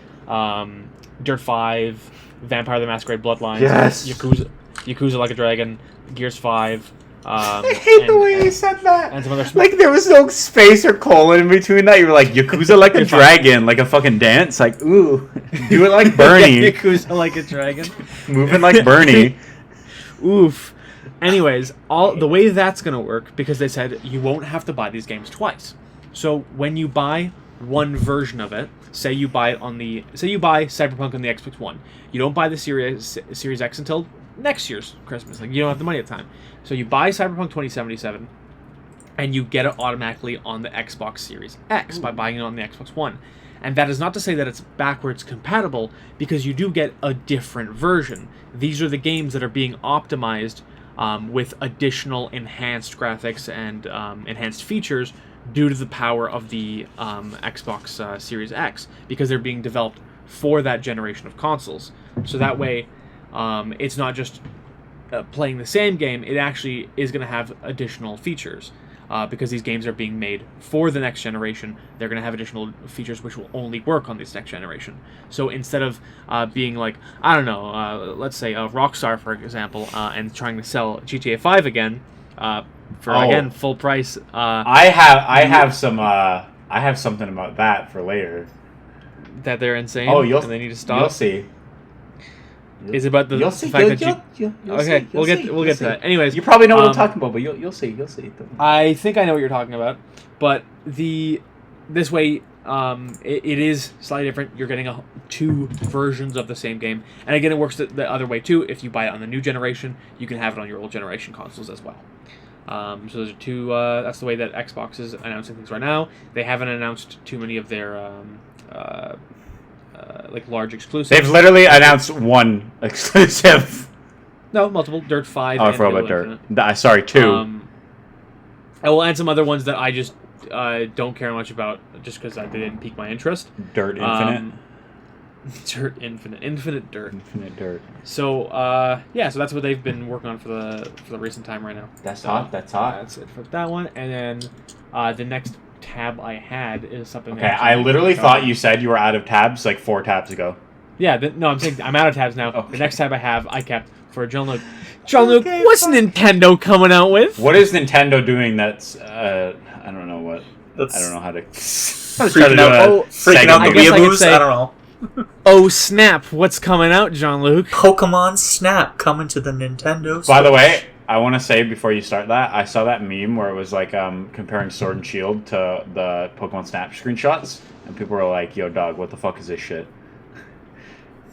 Dirt 5, Vampire the Masquerade Bloodlines, Yes. Yakuza Like a Dragon, Gears 5. I hate the way you said that. And some other Like there was no space or colon in between that. You were like Yakuza like a dragon, like a fucking dance. Like ooh, do it like Bernie, Yakuza Like a Dragon. moving like Bernie. Oof. Anyways, the way that's gonna work, because they said you won't have to buy these games twice. So when you buy one version of it, say you buy Cyberpunk on the Xbox One, you don't buy the Series X until next year's Christmas. Like you don't have the money at the time. So you buy Cyberpunk 2077, and you get it automatically on the Xbox Series X by buying it on the Xbox One. And that is not to say that it's backwards compatible, because you do get a different version. These are the games that are being optimized with additional enhanced graphics and enhanced features due to the power of the Xbox Series X, because they're being developed for that generation of consoles. So that way, it's not just playing the same game, it actually is going to have additional features. Because these games are being made for the next generation, they're going to have additional features which will only work on this next generation. So instead of being like, I don't know, let's say Rockstar, for example, and trying to sell GTA 5 again, again, full price. I have something about that for later. That they're insane and they need to stop. You'll see. Is it about the You'll see. fact You'll okay, see. we'll get to that. Anyways, You probably know what I'm talking about, but you'll see. I think I know what you're talking about, but this way, it is slightly different. You're getting two versions of the same game, and again, it works the other way too. If you buy it on the new generation, you can have it on your old generation consoles as well. So those are two. That's the way that Xbox is announcing things right now. They haven't announced too many of their like large exclusives. They've literally announced one exclusive. No, multiple. Dirt 5. Oh, I and forgot Halo about Infinite. Dirt. Sorry, 2. I will add some other ones that I just don't care much about, just because they didn't pique my interest. Dirt Infinite. Dirt Infinite. Infinite Dirt. Infinite Dirt. So, so that's what they've been working on for the recent time right now. That's so, hot. That's hot. That's it for that one. And then the next tab I had is something. Okay, I literally thought you said you were out of tabs like 4 tabs ago. Yeah, no, I'm saying I'm out of tabs now. Okay. The next tab I have, I kept for Jean-Luc. Jean-Luc, what's Nintendo coming out with? What is Nintendo doing that's, I don't know what. I don't know how to... Freaking out the weeaboos? I don't know. Oh, snap, what's coming out, Jean-Luc? Pokemon Snap coming to the Nintendo Switch. By the way, I want to say before you start that, I saw that meme where it was like comparing Sword and Shield to the Pokemon Snap screenshots, and people were like, yo, dog, what the fuck is this shit?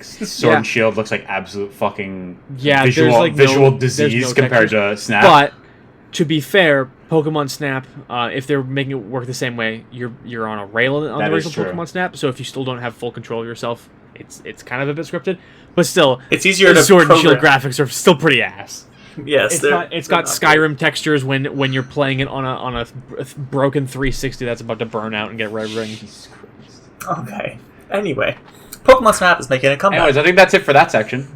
Sword and Shield looks like absolute fucking visual disease compared to Snap. But to be fair, Pokemon Snap, if they're making it work the same way, you're on a rail on the original Pokemon Snap. So if you still don't have full control of yourself, it's kind of a bit scripted. But still, it's easier to Sword and Shield graphics are still pretty ass. Yes, it's got Skyrim textures when you're playing it on a broken 360 that's about to burn out and get red ring. Okay. Anyway. Pokemon Snap is making a comeback. Anyways, I think that's it for that section.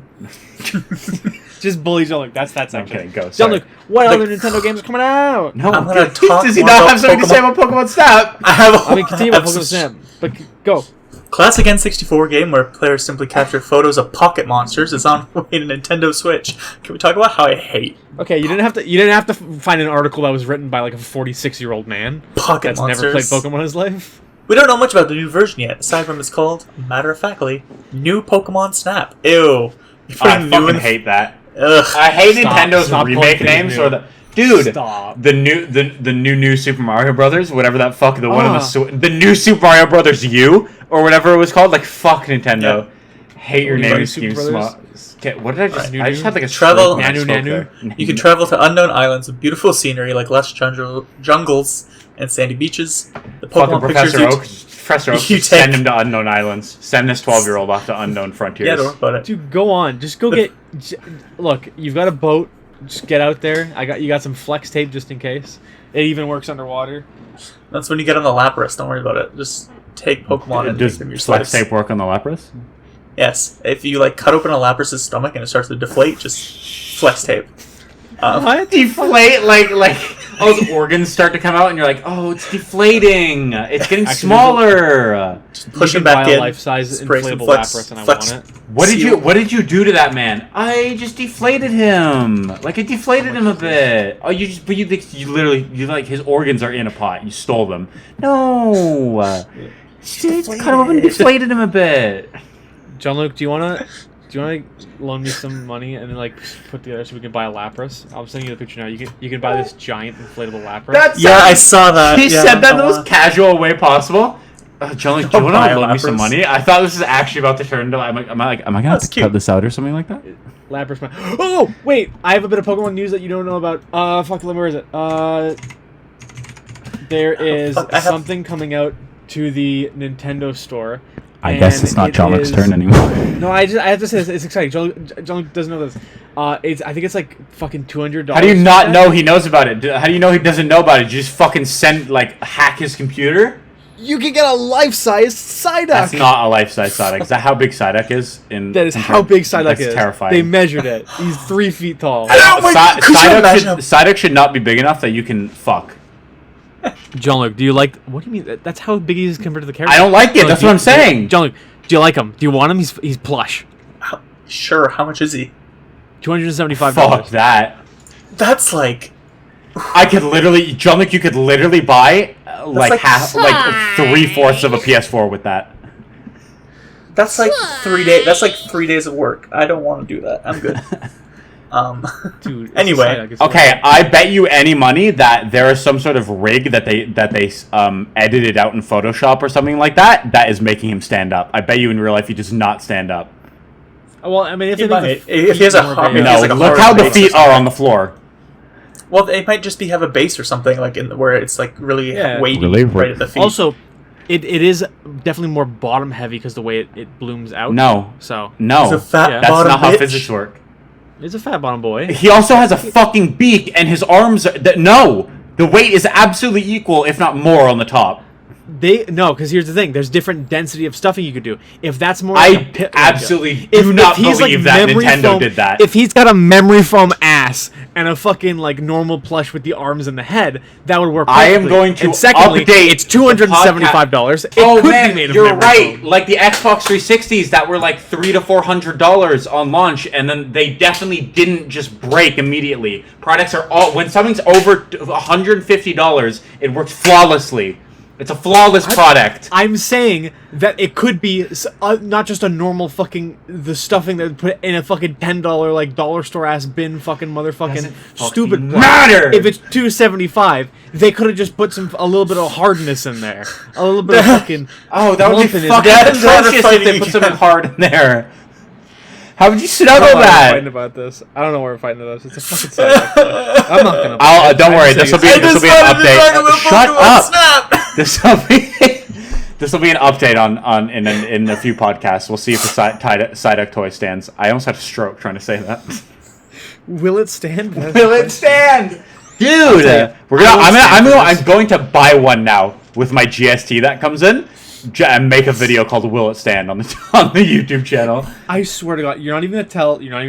Just bully Jean-Luc. That's that section. Okay, go. Jean-Luc, what other Nintendo games are coming out? No, I'm going to talk Does he not have something to say about Pokemon Snap? I mean, continue with Pokemon Snap, but go. Classic N64 game where players simply capture photos of pocket monsters is on the way to Nintendo Switch. Can we talk about how I hate? Okay, you didn't have to find an article that was written by like a 46-year-old man pocket that's monsters. Never played Pokemon in his life. We don't know much about the new version yet, aside from it's called, matter-of-factly, New Pokemon Snap. Ew. I fucking hate that. Ugh. I hate Nintendo's remake names or the... Dude, the new Super Mario Brothers, whatever that fuck, the one on the new Super Mario Brothers U, or whatever it was called, like, fuck Nintendo. Yeah. Hate your naming scheme. What did I just... I just had like a travel. Nanu. You can travel to unknown islands with beautiful scenery like lush jungles and sandy beaches. The Pokemon Professor Oak, send him to unknown islands. Send this 12-year-old off to unknown frontiers. Yeah, don't worry about it. Dude, go on. Just go get... Look, you've got a boat. Just get out there. You got some flex tape just in case. It even works underwater. That's when you get on the Lapras. Don't worry about it. Just take Pokemon and make them your flex tape work on the Lapras? Yes. If you like cut open a Lapras' stomach and it starts to deflate, just flex tape. What? Deflate? Like all those organs start to come out and you're like, oh, it's deflating. It's getting smaller. Just push it back in. Life-size inflatable Lapras and I want it. What did you do to that man? I just deflated him. Like I deflated him a bit. Oh, you like his organs are in a pot. You stole them. No. Just cut him up and deflated him a bit. Jean-Luc, do you wanna loan me some money and then like put together so we can buy a Lapras? I'll send you the picture now. You can buy this giant inflatable Lapras. I saw that. He said that in the most casual way possible. Jean-Luc, do you want to loan me some money? I thought this was actually about to turn into. Am I gonna have to cut this out or something like that? Lapras. Oh wait, I have a bit of Pokemon news that you don't know about. Where is it? There is something coming out to the Nintendo store. I guess it's not Jean-Luc's turn anymore. No, I have to say this. It's exciting. Jean-Luc doesn't know this. I think it's like fucking $200. How do you not know he knows about it? How do you know he doesn't know about it? You just fucking hack his computer? You can get a life-size Psyduck. That's not a life-size Psyduck. Is that how big Psyduck is? That is how big Psyduck is. That's terrifying. They measured it. He's 3 feet tall. Psyduck should not be big enough that you can fuck. Jean-Luc, do you like... What do you mean? That's how big he is compared to the character. I don't like it. That's what I'm saying. Jean-Luc, do you like him? Do you want him? He's plush. Sure. How much is he? $275. Fuck that. That's like... I could literally... Jean-Luc, you could literally buy like 3/4 of a PS4 with that. That's like 3 days. That's like 3 days of work. I don't want to do that. I'm good. Dude, Anyway. Okay, I bet you any money that there is some sort of rig that they edited out in Photoshop or something like that that is making him stand up. I bet you in real life he does not stand up. Well, I mean, if he has a look how the feet are on the floor. Well, they might just have a base or something like where it's like really weighty right at the feet. Also, it is definitely more bottom heavy because the way it blooms out. No, so he's a fat that's bottom not how bitch. physics work. He's a fat bottom boy. He also has a fucking beak, and his arms. No, the weight is absolutely equal, if not more, on the top. Because here's the thing: there's different density of stuffing you could do. If that's more, absolutely do not believe that Nintendo did that. If he's got a memory foam ass and a fucking like normal plush with the arms and the head, that would work perfectly. I am going to and secondly, update it's $275. Oh could man, be made of you're memory right. foam. Like the Xbox 360s that were like $300 to $400 on launch, and then they definitely didn't just break immediately. Products are all when something's over $150, it works flawlessly. It's a flawless product. I'm saying that it could be not just a normal fucking the stuffing that put in a fucking $10 like dollar store ass bin fucking motherfucking stupid matter. If it's $275, they could have just put a little bit of hardness in there, a little bit of fucking. Oh, that would be lumpiness. fucking atrocious if they put something hard in there. How would you snuggle that? We're fighting about this. I don't know why we're fighting about this. It's a fucking side. I'm not gonna. Don't worry. This will be an update. Shut up. This will be an update on in a few podcasts. We'll see if the Psyduck toy stands. I almost had a stroke trying to say that. Will it stand? Will it stand, dude? I'm going to buy one now with my GST that comes in. And make a video called "Will It Stand" on the YouTube channel. I swear to God, you're not even gonna tell your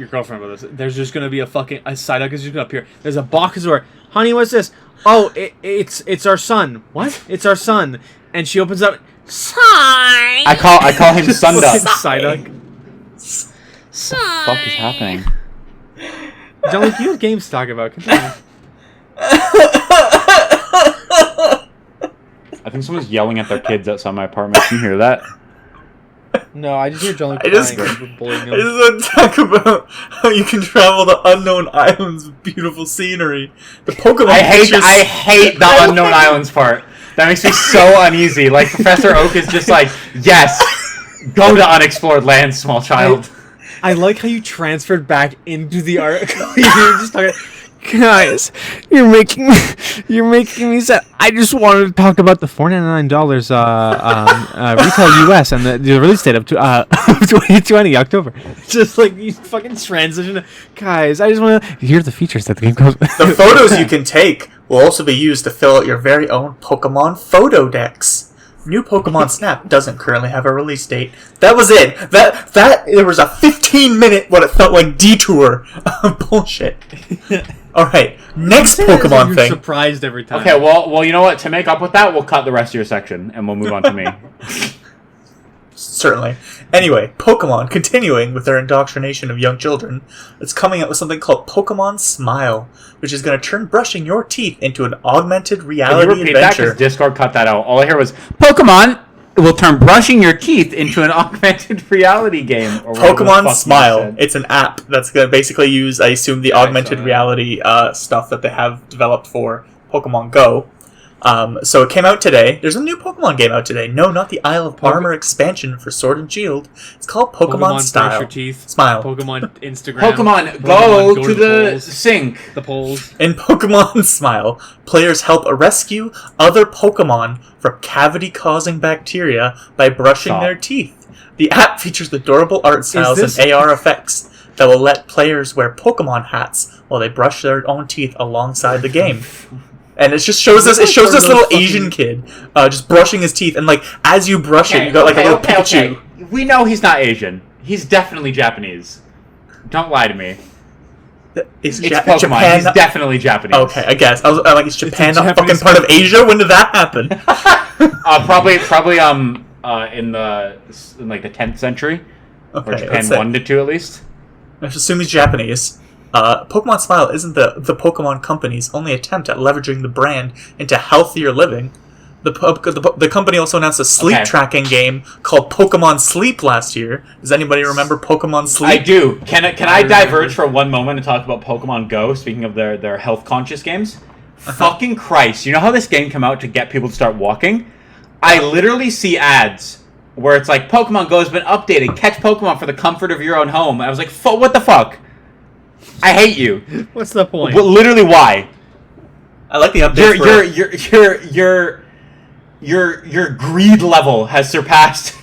girlfriend about this. There's just gonna be a Psyduck is just gonna appear. There's a box where, honey, what's this? Oh, it's our son. What? It's our son. And she opens up. Son. I call him Sunduck. Psyduck. What the fuck is happening? Jean-Luc, you have games to talk about. Continue. I think someone's yelling at their kids outside my apartment. Can you hear that? No, I just hear Jean-Luc I just want to talk about how you can travel to unknown islands with beautiful scenery. The Pokemon. I hate the unknown islands part. That makes me so uneasy. Like Professor Oak is just like, yes, go to unexplored lands, small child. I like how you transferred back into the article. You're just talking. Guys, you're making me sad. I just wanted to talk about the $499 retail US and the release date of 2020 October. Just like you fucking transition. Guys, I just want to hear the features that the game comes with. The photos you can take will also be used to fill out your very own Pokemon photo decks. New Pokemon Snap doesn't currently have a release date. That was it. That there was a 15-minute what it felt like detour of bullshit. All right, next Pokemon thing. Surprised every time. Okay, well, you know what? To make up with that, we'll cut the rest of your section and we'll move on to me. Certainly. Anyway, Pokemon, continuing with their indoctrination of young children, it's coming out with something called Pokemon Smile, which is going to turn brushing your teeth into an augmented reality Can you repeat adventure. that? Because Discord cut that out. All I hear was, Pokemon will turn brushing your teeth into an augmented reality game. Or Pokemon Smile. It's an app that's going to basically use, I assume, the augmented reality stuff that they have developed for Pokemon Go. So it came out today. There's a new Pokemon game out today. No, not the Isle of Armor expansion for Sword and Shield. It's called Pokemon Style. Brush your teeth. Smile. Pokemon Instagram. Pokemon go to the sink. The polls. In Pokemon Smile, players help rescue other Pokemon from cavity-causing bacteria by brushing their teeth. The app features adorable art styles and AR effects that will let players wear Pokemon hats while they brush their own teeth alongside the game. And it just shows us. It shows this little Asian kid just brushing his teeth, and like as you brush it, you got like a little Pikachu. Okay. We know he's not Asian. He's definitely Japanese. Don't lie to me. It's Pokemon. Japan. He's definitely Japanese. Okay, I guess. I was like, is Japan not fucking part of Asia? When did that happen? Probably in the 10th century, or Japan 1 to 2 at least. Let's assume he's Japanese. Pokemon Smile isn't the Pokemon Company's only attempt at leveraging the brand into healthier living. The company also announced a sleep tracking game called Pokemon Sleep last year. Does anybody remember Pokemon Sleep? I do. Can I diverge for one moment and talk about Pokemon Go? Speaking of their health conscious games, fucking Christ! You know how this game came out to get people to start walking? I literally see ads where it's like Pokemon Go has been updated. Catch Pokemon for the comfort of your own home. I was like, what the fuck? I hate you. What's the point? But literally, why? I like the update. Your greed level has surpassed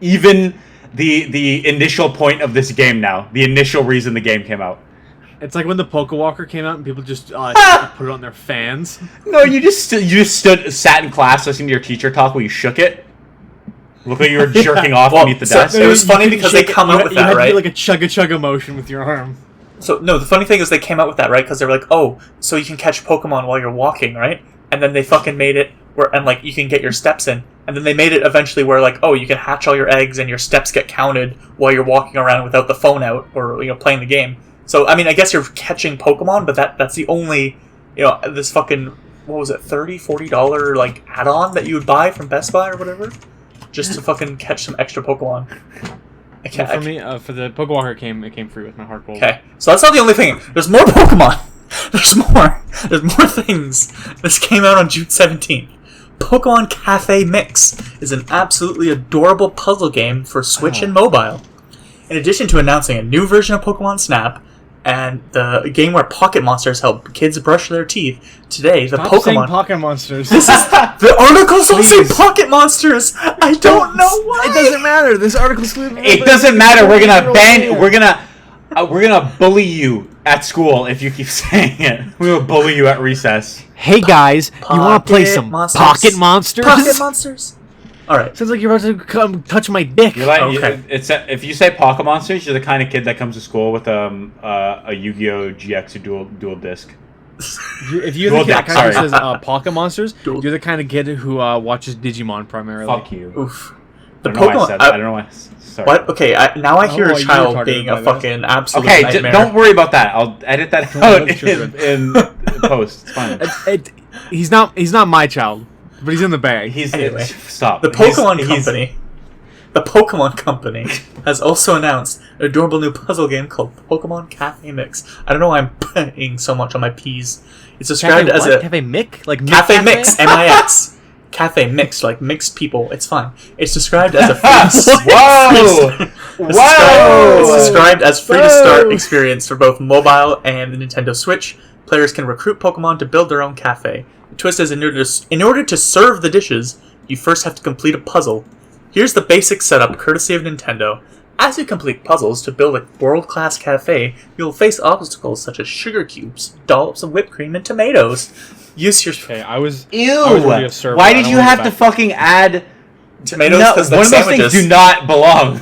even the initial point of this game now. The initial reason the game came out. It's like when the Pokewalker came out and people just put it on their fans. No, you just sat in class listening to your teacher talk while you shook it. Look like you were jerking off beneath the desk. It was funny because they come out with that, right? You had to do like a chugga motion with your arm. So, no, the funny thing is they came out with that, right? Because they were like, oh, so you can catch Pokemon while you're walking, right? And then they fucking made it where, and like, you can get your steps in. And then they made it eventually where, like, oh, you can hatch all your eggs and your steps get counted while you're walking around without the phone out or, playing the game. So, I mean, I guess you're catching Pokemon, but that's the only, this fucking, what was it, $30, $40, like, add-on that you would buy from Best Buy or whatever? Just to fucking catch some extra Pokemon. For the Pokewalker it came free with my heart gold. Okay, so that's not the only thing. There's more Pokemon. There's more things. This came out on June 17th. Pokemon Cafe Mix is an absolutely adorable puzzle game for Switch and mobile. In addition to announcing a new version of Pokemon Snap and the game where pocket monsters help kids brush their teeth, today the Stop Pokemon saying pocket monsters. This is the articles don't say pocket monsters. I don't know why. It doesn't matter. This article's It doesn't matter. We're gonna ban. We're gonna bully you at school if you keep saying it. We will bully you at recess. Hey guys, you want to play some monsters. Pocket monsters? Pocket monsters. All right. Sounds like you're about to come touch my dick. You're like, Okay. If you say Pocket Monsters, you're the kind of kid that comes to school with a Yu-Gi-Oh! GX or dual disc. If you're the kid that kind of says Pocket Monsters, you're the kind of kid who watches Digimon primarily. Fuck you. Oof. I don't know why I said that. I don't know why. Sorry. What? Okay, now I hear a child being a fucking absolute nightmare. Don't worry about that. I'll edit that out in post. It's fine. He's not my child, but he's in the bag. Anyway, stop. The Pokemon Company has also announced an adorable new puzzle game called Pokemon Cafe Mix. I don't know why I'm putting so much on my P's. It's described as a Cafe Mix, like Cafe Mix, M-I-X. Cafe Mix, like mixed people. It's fine. It's described as a It's described as free to start experience for both mobile and the Nintendo Switch. Players can recruit Pokemon to build their own cafe. The twist is in order to serve the dishes, you first have to complete a puzzle. Here's the basic setup, courtesy of Nintendo. As you complete puzzles to build a world-class cafe, you'll face obstacles such as sugar cubes, dollops of whipped cream, and tomatoes. Use your... Okay, Ew! I was already a server. Why did you have to fucking add... Tomatoes? No, Because one of those things do not belong.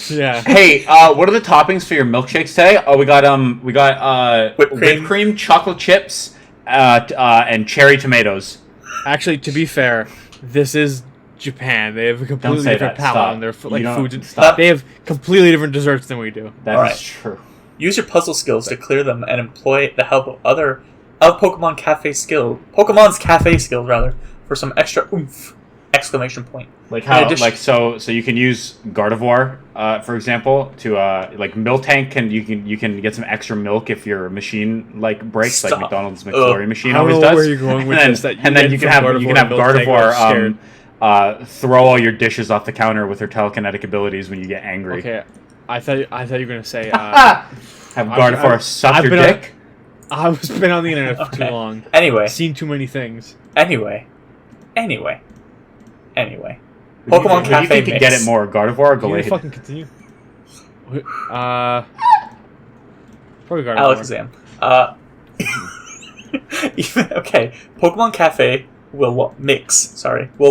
Yeah. Hey, what are the toppings for your milkshakes today? Oh, we got whipped cream, chocolate chips, and cherry tomatoes. Actually, to be fair, this is Japan. They have a completely different palate on their foods. They have completely different desserts than we do. That is true. Use your puzzle skills to clear them and employ the help of Pokemon's cafe skills, for some extra oomph! Exclamation point. Like how? So you can use Gardevoir, for example, to like Miltank. You can get some extra milk if your machine breaks, like McDonald's McFlurry machine always does. Where you're going with this? And then you can have Gardevoir throw all your dishes off the counter with her telekinetic abilities when you get angry. Okay, I thought you were gonna say have Gardevoir suck your dick. I've been on the internet for too long. Anyway, seen too many things. Anyway. Pokemon Cafe Mix. You think to get it more, Gardevoir or Galade? Fucking continue. Probably Gardevoir. Alakazam. Okay. Pokemon Cafe will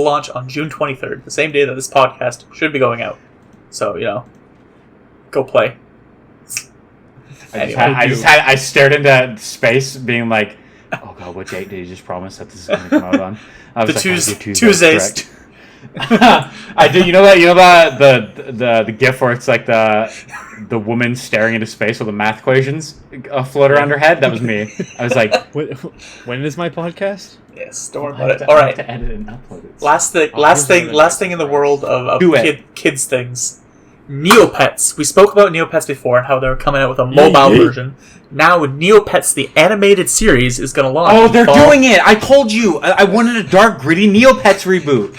launch on June 23rd, the same day that this podcast should be going out. So, go play. I stared into space, being like, "Oh God, what date did you just promise that this is going to come out on?" I was Tuesdays. I did. You know that the GIF where it's like the woman staring into space with the math equations float around her head. That was me. I was like, when is my podcast? Yes, don't worry about it. All right. To edit and upload it. Last thing in the world of kids things. Neopets. We spoke about Neopets before and how they're coming out with a mobile version. Now Neopets, the animated series, is going to launch. Oh, they're doing it! I told you! I wanted a dark, gritty Neopets reboot.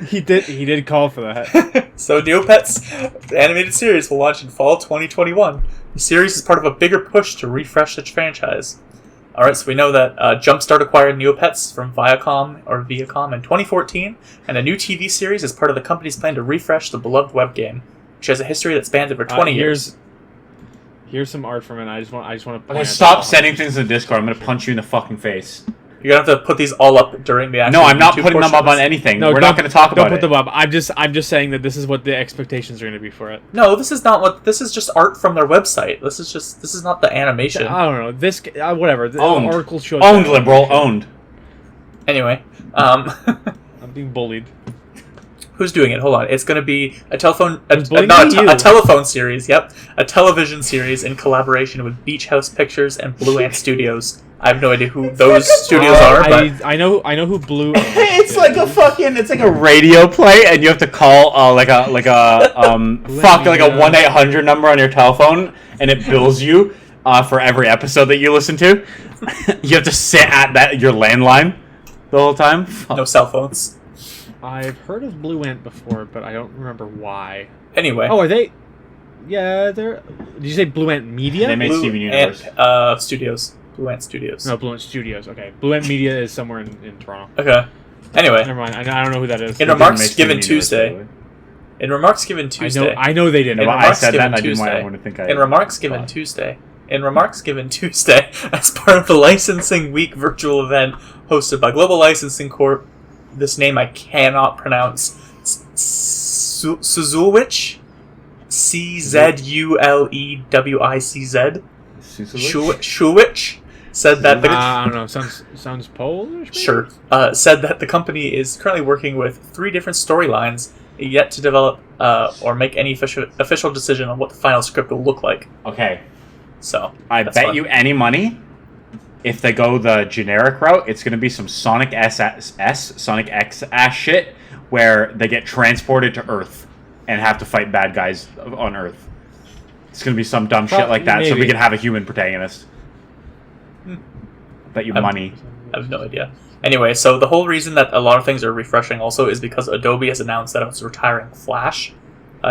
He did call for that. So Neopets, the animated series, will launch in fall 2021. The series is part of a bigger push to refresh the franchise. Alright, so we know that Jumpstart acquired Neopets from Viacom in 2014, and a new TV series is part of the company's plan to refresh the beloved web game, which has a history that spans over 20 years. Here's some art from it. I just want to. Okay, stop sending things in the Discord. I'm gonna punch you in the fucking face. You're gonna have to put these all up during the actual. No, I'm not YouTube putting them up on anything. No, we're not gonna talk about it. Don't put them up. I'm just saying that this is what the expectations are gonna be for it. No, this is not what. This is just art from their website. This is not the animation. I don't know. This whatever. The Owned. article shows Owned, that. liberal. Owned. Anyway, I'm being bullied. Who's doing it? Hold on. It's going to be a telephone, a telephone series. Yep, a television series in collaboration with Beach House Pictures and Blue Ant Studios. I have no idea who those studios are, but I know who Blue. It's like a radio play, and you have to call like a 1-800 number on your telephone, and it bills you for every episode that you listen to. You have to sit at your landline the whole time. No cell phones. I've heard of Blue Ant before, but I don't remember why. Anyway. Oh, are they? Yeah, they're. Did you say Blue Ant Media? They made Steven Universe. Ant Studios. Blue Ant Studios. No, Blue Ant Studios. Okay, Blue Ant Media is somewhere in Toronto. Okay. Anyway. Never mind. I don't know who that is. In remarks given Tuesday. I know they didn't. No, I said that. And I didn't want to think I. In remarks given Tuesday, as part of the Licensing Week virtual event hosted by Global Licensing Corp. This name I cannot pronounce. Suzulwicz? Czulewicz? Shulwich said that I don't know. Sounds Polish. Maybe? Sure. Said that the company is currently working with 3 different storylines, yet to develop or make any official decision on what the final script will look like. Okay. So I bet you any money, if they go the generic route, it's going to be some Sonic Sonic X ass shit, where they get transported to Earth and have to fight bad guys on Earth. It's going to be some dumb shit like that, so we can have a human protagonist. Bet you money. I have no idea. Anyway, so the whole reason that a lot of things are refreshing also is because Adobe has announced that it's retiring Flash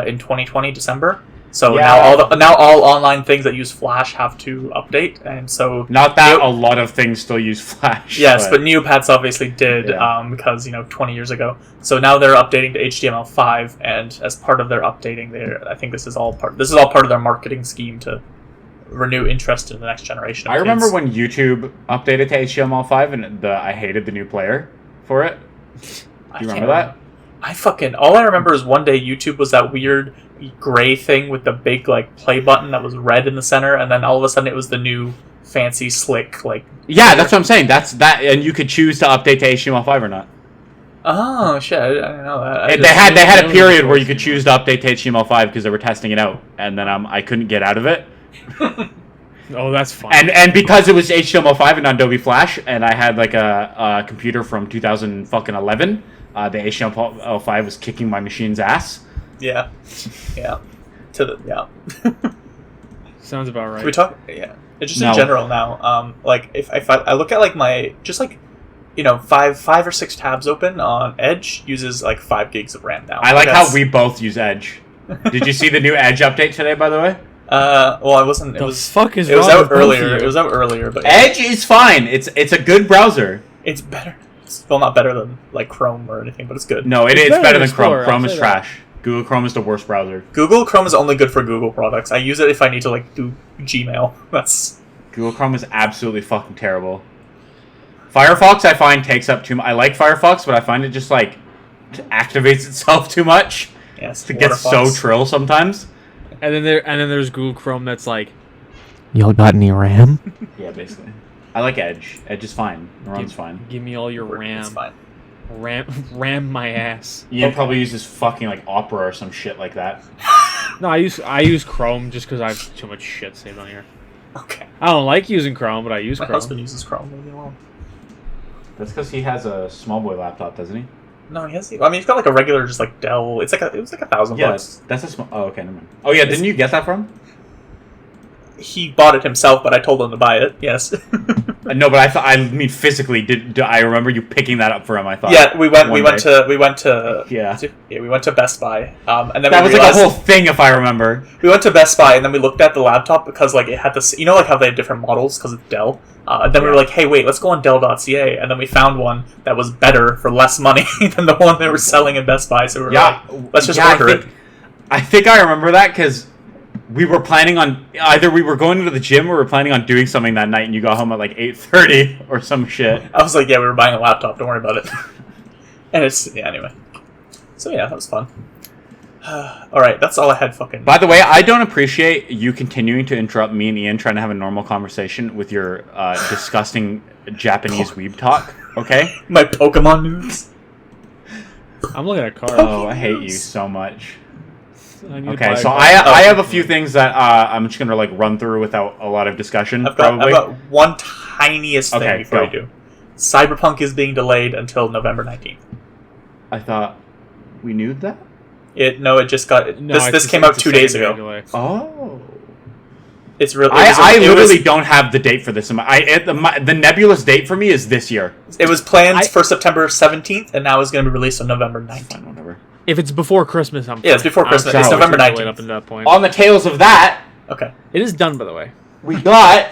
in 2020 December. So now all online things that use Flash have to update, and so not that a lot of things still use Flash. Yes, but Neopets obviously did because 20 years ago. So now they're updating to HTML5, and as part of their updating, I think this is all part of their marketing scheme to renew interest in the next generation. I remember when YouTube updated to HTML5, and I hated the new player for it. Do you remember that? All I remember is one day YouTube was that weird gray thing with the big play button that was red in the center, and then all of a sudden it was the new fancy slick that's what I'm saying. That's that, and you could choose to update to HTML5 or not. Oh shit! I didn't know that. They had a period where you could choose to update to HTML5 because they were testing it out, and then I couldn't get out of it. Oh, that's fine. And because it was HTML5 and not Adobe Flash, and I had a computer from 2011, the HTML5 was kicking my machine's ass. Yeah. Sounds about right. Can we talk? Yeah. Just in general now. If I look at my 5 or 6 tabs open on Edge uses 5 gigs of RAM now. I like how we both use Edge. Did you see the new Edge update today, by the way? Well, I wasn't. It was out earlier. It was out earlier, but Edge is fine. It's a good browser. It's better. It's still not better than Chrome or anything, but it's good. No, it's better than Chrome. Chrome is trash. Google Chrome is the worst browser. Google Chrome is only good for Google products. I use it if I need to do Gmail. Google Chrome is absolutely fucking terrible. Firefox I find takes up too much. I like Firefox, but I find it just activates itself too much. Yes, it gets so trill sometimes. And then there's Google Chrome that's y'all got any RAM? Yeah, basically. I like Edge. Edge is fine. Runs fine. Give me all your RAM. It's fine. ram my ass. Ian probably uses fucking like Opera or some shit like that. No, I use Chrome just because I have too much shit saved on here. Okay. I don't like using Chrome, but I use My Chrome. husband uses Chrome. Leave me alone. That's because he has a small boy laptop, doesn't he? No, he has. I mean, he's got like a regular, just like Dell. It was like $1,000 Yeah, bucks. that's a small. Oh, okay, never mind. Oh yeah, didn't you get that from? He bought it himself, but I told him to buy it. Yes. No, but I mean physically. Did I remember you picking that up for him? I thought. Yeah, we went day. to we went to we went to Best Buy. And then That we was like a whole thing, if I remember. We went to Best Buy and then we looked at the laptop because like it had this, like how they had different models because it's Dell. And then we were like, hey, wait, let's go on Dell.ca, and then we found one that was better for less money than the one they were selling in Best Buy. So we were like, let's just order it. I think I remember that because we were planning on either we were going to the gym or we were planning on doing something that night, and you got home at like 8:30 or some shit. I was like, yeah, we were buying a laptop. Don't worry about it. And it's anyway. So yeah, that was fun. All right, that's all I had. Fucking. By the way, I don't appreciate you continuing to interrupt me and Ian trying to have a normal conversation with your disgusting Japanese weeb talk. Okay. My Pokemon news. I'm looking at cards. Oh, I hate you so much. Okay, so I I have a few things that I'm just gonna like run through without a lot of discussion. I've got one tiniest thing before I do. Cyberpunk is being delayed until November 19th. I thought we knew that. It just got this came out 2 days ago. Oh, it's really. I literally don't have the date for this. The nebulous date for me is this year. It was planned for September 17th, and now it's going to be released on November 19th. Fine, whatever. If it's before Christmas, it's before Christmas. It's November 19th. Up to that point. On the tails of that, okay, it is done, by the way. We got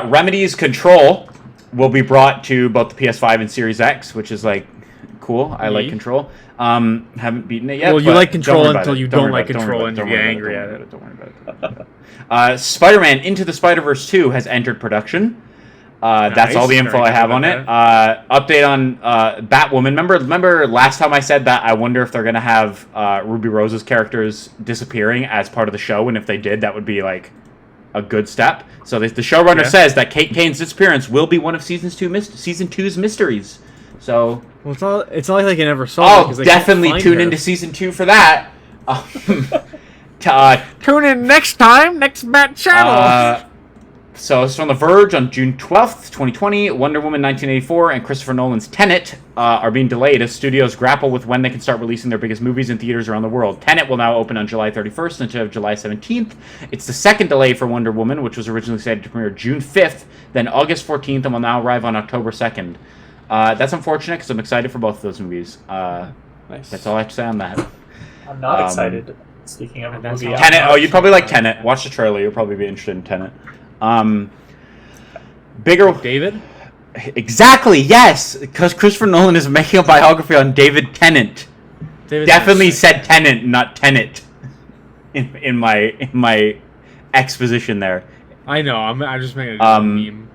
Remedy's Control will be brought to both the PS5 and Series X, which is like cool. I like Control. Haven't beaten it yet. Well, you like Control until you don't like Control and you get angry at it. Don't worry about it. Spider-Man Into the Spider-Verse 2 has entered production. That's all the info I have on it. Update on Batwoman. Remember last time I said that I wonder if they're going to have Ruby Rose's characters disappearing as part of the show, and if they did, that would be like a good step. So the showrunner says that Kate Kane's disappearance will be one of season 2's mysteries. So it's not like they never saw. Oh, definitely tune into season 2 for that. Tune in next time, next Bat Channel. So it's from The Verge on June 12th, 2020. Wonder Woman 1984 and Christopher Nolan's Tenet are being delayed as studios grapple with when they can start releasing their biggest movies in theaters around the world. Tenet will now open on July 31st instead of July 17th. It's the second delay for Wonder Woman, which was originally slated to premiere June 5th, then August 14th, and will now arrive on October 2nd. That's unfortunate because I'm excited for both of those movies. Nice. That's all I have to say on that. I'm not excited. Speaking of a movie, Tenet. Oh, you'd probably like Tenet. Watch the trailer. You'll probably be interested in Tenet. Bigger David? Exactly, yes, because Christopher Nolan is making a biography on David Tennant. Definitely said Tennant, not Tenet. In my exposition there. I know. I'm just making a meme.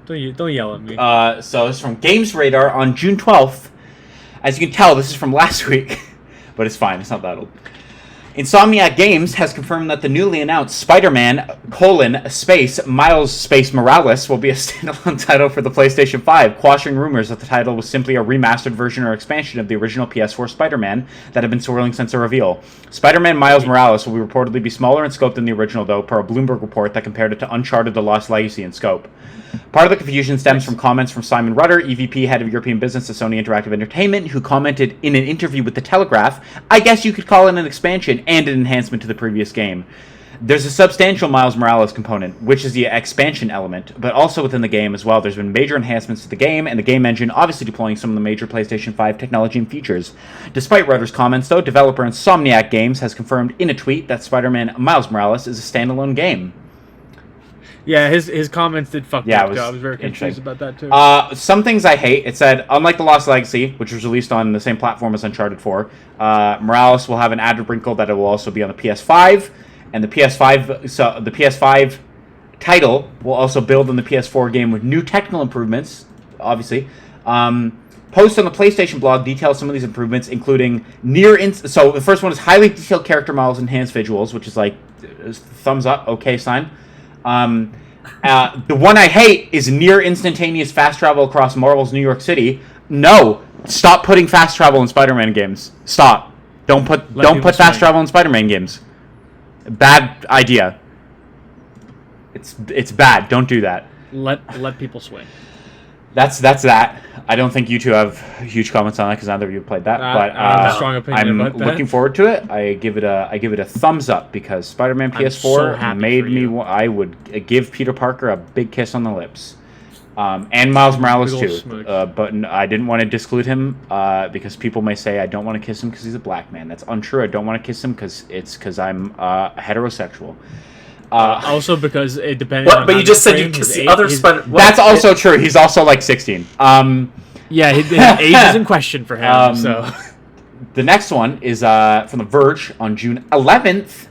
Don't yell at me. So it's from Games Radar on June 12th. As you can tell, this is from last week, but it's fine. It's not that old. Insomniac Games has confirmed that the newly announced Spider-Man: Miles Morales will be a standalone title for the PlayStation 5, quashing rumors that the title was simply a remastered version or expansion of the original PS4 Spider-Man that had been swirling since the reveal. Spider-Man: Miles Morales will reportedly be smaller in scope than the original, though, per a Bloomberg report that compared it to Uncharted: The Lost Legacy in scope. Part of the confusion stems from comments from Simon Rutter, EVP, head of European business at Sony Interactive Entertainment, who commented in an interview with The Telegraph, "I guess you could call it an expansion and an enhancement to the previous game. There's a substantial Miles Morales component, which is the expansion element, but also within the game as well, there's been major enhancements to the game, and the game engine obviously deploying some of the major PlayStation 5 technology and features." Despite Rutter's comments, though, developer Insomniac Games has confirmed in a tweet that Spider-Man Miles Morales is a standalone game. Yeah, his comments did fuck me up. I was very confused about that, too. Some things I hate. It said, unlike The Lost Legacy, which was released on the same platform as Uncharted 4, Morales will have an added wrinkle that it will also be on the PS5, and the PS5 title will also build on the PS4 game with new technical improvements, obviously. Posts on the PlayStation blog detail some of these improvements, including so the first one is highly detailed character models and enhanced visuals, which is like thumbs up, okay sign. The one I hate is near instantaneous fast travel across Marvel's New York City. No, stop putting fast travel in Spider-Man games. Stop. Don't put fast travel in Spider-Man games. Bad idea. It's bad. Don't do that. Let people swing. That's that. I don't think you two have huge comments on that because neither of you played that. But I have a strong opinion about that. looking forward to it. I give it a thumbs up because Spider-Man PS4 made me. I would give Peter Parker a big kiss on the lips, and Miles Morales too. But I didn't want to disclude him because people may say I don't want to kiss him because he's a black man. That's untrue. I don't want to kiss him because I'm heterosexual. Also, because it depends. But you just said you kiss the other Spider. That's also true. He's also like 16. Yeah, his age is in question for him. So the next one is from The Verge on June 11th.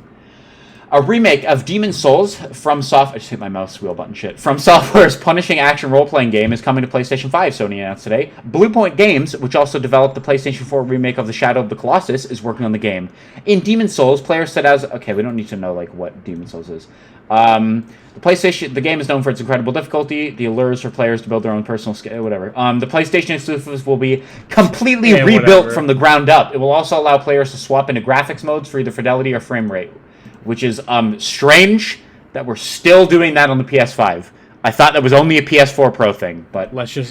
A remake of Demon's Souls from I just hit my mouse wheel button shit. From Software's punishing action role-playing game is coming to PlayStation 5, Sony announced today. Bluepoint Games, which also developed the PlayStation 4 remake of The Shadow of the Colossus, is working on the game. In Demon's Souls, players set as... Okay, we don't need to know like what Demon's Souls is. The game is known for its incredible difficulty, the allures for players to build their own personal skill, whatever. The PlayStation exclusives will be completely rebuilt from the ground up. It will also allow players to swap into graphics modes for either fidelity or frame rate, which is strange that we're still doing that on the PS5. I thought that was only a PS4 Pro thing, but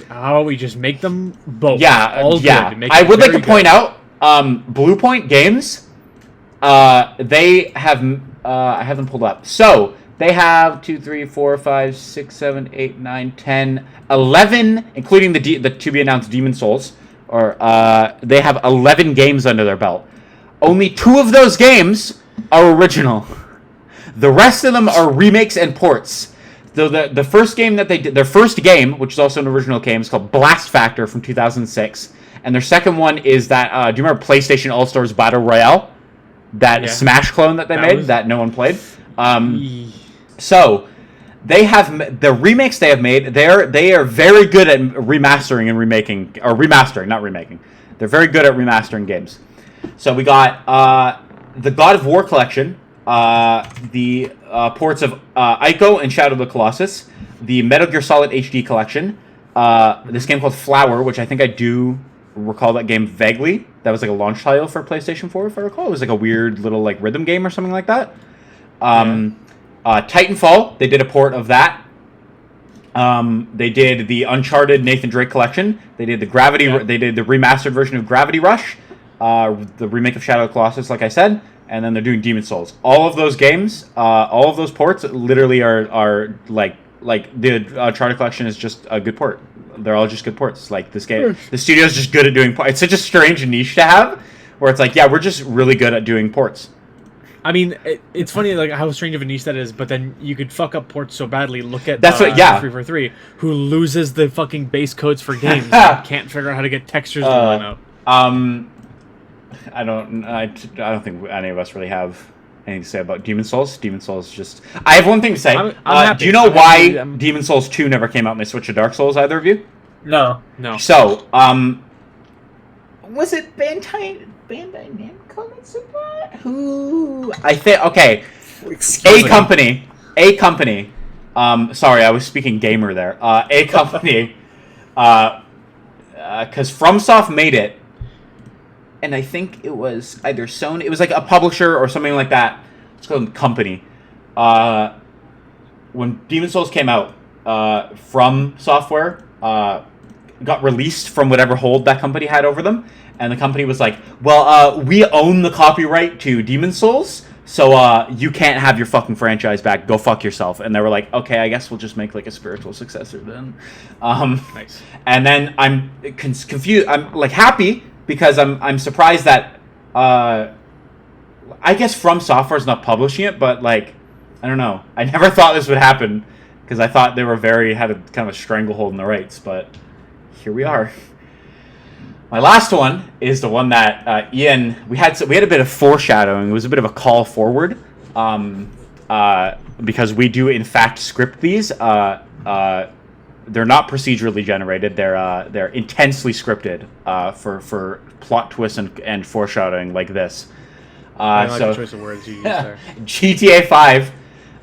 how about we just make them both? Yeah, all yeah. Good, I would like to point out, Bluepoint Games, they have I have them pulled up. So they have 2, 3, 4, 5, 6, 7, 8, 9, 10, 11, including the to be announced Demon's Souls. Or they have 11 games under their belt. Only 2 of those games are original. The rest of them are remakes and ports. The first game that they did, their first game, which is also an original game, is called Blast Factor from 2006. And their second one is that, do you remember PlayStation All-Stars Battle Royale? That Smash clone that they made that no one played? So, they have, the remakes they have made, they are very good at remastering and remaking, or remastering, not remaking. They're very good at remastering games. So we got, the God of War collection, the ports of Ico and Shadow of the Colossus, the Metal Gear Solid HD collection, this game called Flower, which I think I do recall that game vaguely. That was like a launch title for PlayStation 4, if I recall. It was like a weird little like rhythm game or something like that. Titanfall, they did a port of that. They did the Uncharted Nathan Drake collection. They did the They did the remastered version of Gravity Rush. The remake of Shadow of the Colossus, like I said, and then they're doing Demon's Souls. All of those games, all of those ports, literally are like the Uncharted collection is just a good port. They're all just good ports. Like this game, the studio's just good at doing ports. It's such a strange niche to have, where it's like, yeah, we're just really good at doing ports. I mean, it's funny like how strange of a niche that is, but then you could fuck up ports so badly. Look at 343, who loses the fucking base codes for games, and can't figure out how to get textures to line up. I don't think any of us really have anything to say about Demon's Souls. Demon's Souls just... I have one thing to say. I'm happy. Do you know why Demon's Souls 2 never came out and they switched to Dark Souls, either of you? No. So, was it Bandai Namco that said that? Who? I think... Okay. A company. Sorry, I was speaking gamer there. A company. Because FromSoft made it. And I think it was either Sony. It was like a publisher or something like that. It's called Company. When Demon's Souls came out, From Software got released from whatever hold that company had over them. And the company was like, well, we own the copyright to Demon's Souls, so you can't have your fucking franchise back. Go fuck yourself. And they were like, okay, I guess we'll just make like a spiritual successor then. Nice. And then I'm confused. I'm like happy, because I'm surprised that I guess From Software is not publishing it, but like I don't know. I never thought this would happen because I thought they were had a kind of a stranglehold in the rights, but here we are. My last one is the one that Ian we had a bit of foreshadowing. It was a bit of a call forward because we do in fact script these. They're not procedurally generated. They're intensely scripted for plot twists and foreshadowing like this. I like the choice of words you used there. GTA 5.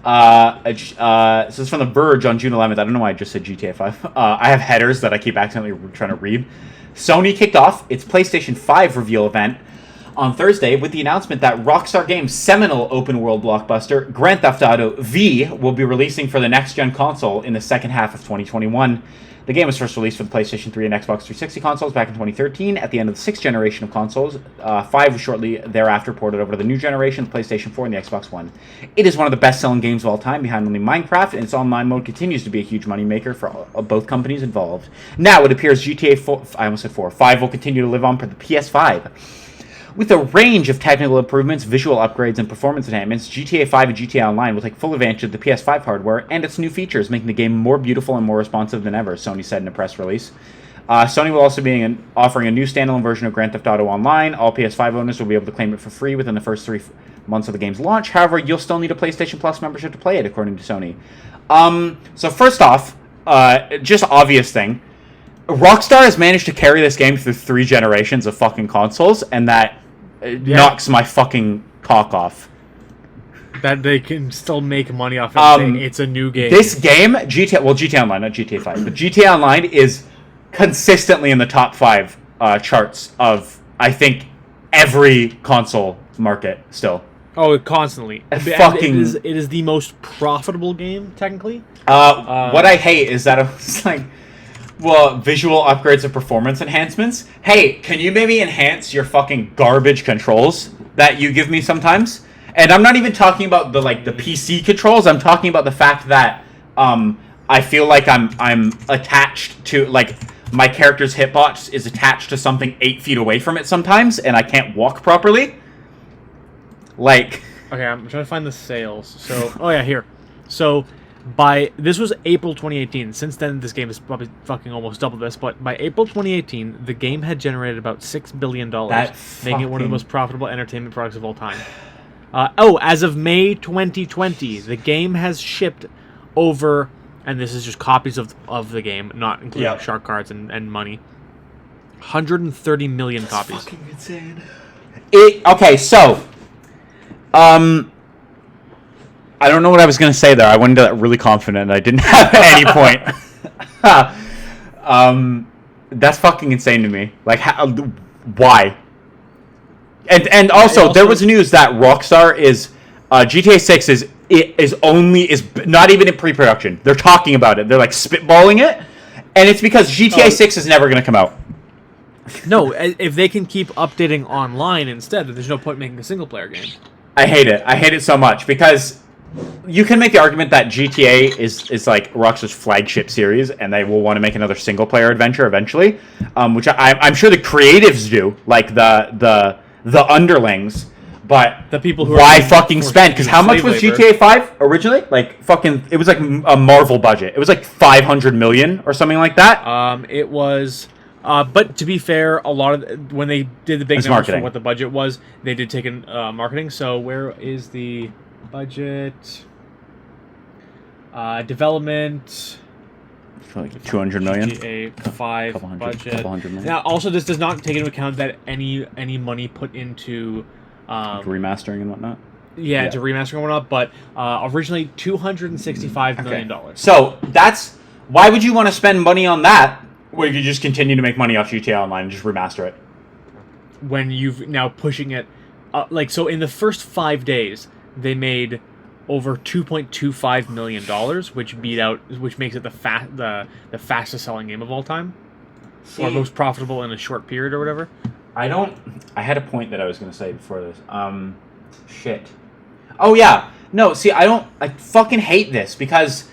So it's from The Verge on June 11th. I don't know why I just said GTA 5. I have headers that I keep accidentally trying to read. Sony kicked off its PlayStation 5 reveal event on Thursday with the announcement that Rockstar Games' seminal open-world blockbuster, Grand Theft Auto V, will be releasing for the next-gen console in the second half of 2021. The game was first released for the PlayStation 3 and Xbox 360 consoles back in 2013 at the end of the sixth generation of consoles. 5 was shortly thereafter ported over to the new generation, the PlayStation 4 and the Xbox One. It is one of the best-selling games of all time, behind only Minecraft, and its online mode continues to be a huge moneymaker for both companies involved. Now, it appears GTA 4, I almost said 4, 5 will continue to live on for the PS5. With a range of technical improvements, visual upgrades, and performance enhancements, GTA 5 and GTA Online will take full advantage of the PS5 hardware and its new features, making the game more beautiful and more responsive than ever, Sony said in a press release. Sony will also be offering a new standalone version of Grand Theft Auto Online. All PS5 owners will be able to claim it for free within the first 3 months of the game's launch. However, you'll still need a PlayStation Plus membership to play it, according to Sony. So first off, just obvious thing, Rockstar has managed to carry this game through 3 generations of fucking consoles, and that knocks my fucking cock off. That they can still make money off of saying it's a new game. This game, GTA Online, not GTA 5, but GTA Online is consistently in the top 5 charts of, I think, every console market still. Oh, constantly. Fucking... It is the most profitable game, technically. What I hate is that it's like... Well, visual upgrades and performance enhancements. Hey, can you maybe enhance your fucking garbage controls that you give me sometimes? And I'm not even talking about the PC controls. I'm talking about the fact that I feel like I'm attached to, like, my character's hitbox is attached to something 8 feet away from it sometimes, and I can't walk properly. Like, okay, I'm trying to find the sales. So, oh yeah, here. So, this was April 2018. Since then, this game has probably fucking almost doubled this. But by April 2018, the game had generated about $6 billion, making it one of the most profitable entertainment products of all time. As of May 2020, the game has shipped over, and this is just copies of the game, not including shark cards and money, 130 million copies. Fucking insane. Okay, so, I don't know what I was going to say there. I went into that really confident and I didn't have any point. That's fucking insane to me. Like, why? And also, there was news that Rockstar is... GTA 6 is not even in pre-production. They're talking about it. They're, like, spitballing it. And it's because GTA 6 is never going to come out. No, if they can keep updating online instead, then there's no point making a single-player game. I hate it. I hate it so much because... You can make the argument that GTA is like Rockstar's flagship series, and they will want to make another single-player adventure eventually, which I'm sure the creatives do, like the underlings. But the people who why fucking spend? Because how much was GTA 5 originally? Like fucking, it was like a Marvel budget. It was like 500 million or something like that. It was. But to be fair, a lot of when they did the big numbers marketing. for what the budget was, they did take in marketing. So where is the budget? Development. For like 200 million. GTA 5 budget. Couple hundred million. Now, also, this does not take into account that any money put into remastering and whatnot. Yeah, to remastering and whatnot. But originally, $265 million. So that's why would you want to spend money on that? Where you could just continue to make money off GTA Online and just remaster it. When you've now pushing it, so in the first 5 days, they made over $2.25 million, which makes it the fastest selling game of all time, or most profitable in a short period or whatever. I had a point that I was going to say before this. Shit. Oh yeah. No. See, I fucking hate this because.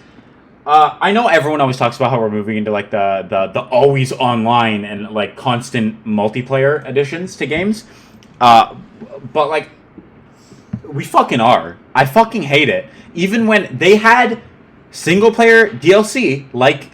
I know everyone always talks about how we're moving into like the always online and like constant multiplayer additions to games, but like we fucking are. I fucking hate it. Even when they had single player DLC like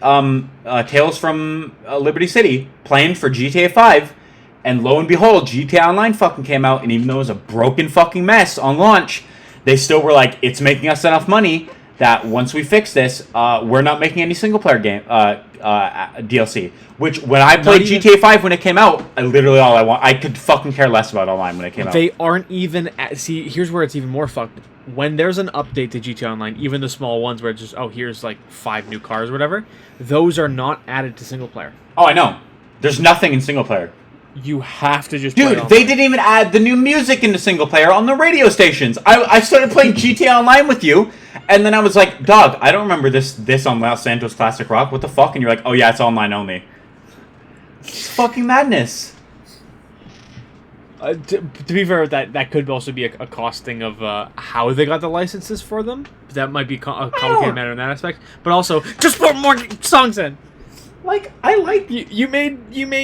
Tales from Liberty City planned for GTA 5, and lo and behold, GTA Online fucking came out, and even though it was a broken fucking mess on launch, they still were like, it's making us enough money that once we fix this, we're not making any single-player game DLC. Which, when I played GTA 5 when it came out, I could fucking care less about online when it came out. They aren't even... See, here's where it's even more fucked. When there's an update to GTA Online, even the small ones where it's just, here's like 5 new cars or whatever, those are not added to single-player. Oh, I know. There's nothing in single player. You have to just play Dude, it they didn't even add the new music into single player on the radio stations. I started playing GTA Online with you, and then I was like, dog, I don't remember this on Los Santos Classic Rock. What the fuck? And you're like, oh yeah, it's online only. It's fucking madness. To be fair, that could also be a cost thing of how they got the licenses for them. That might be a complicated matter in that aspect. But also, just put more songs in. Like, I like... You made...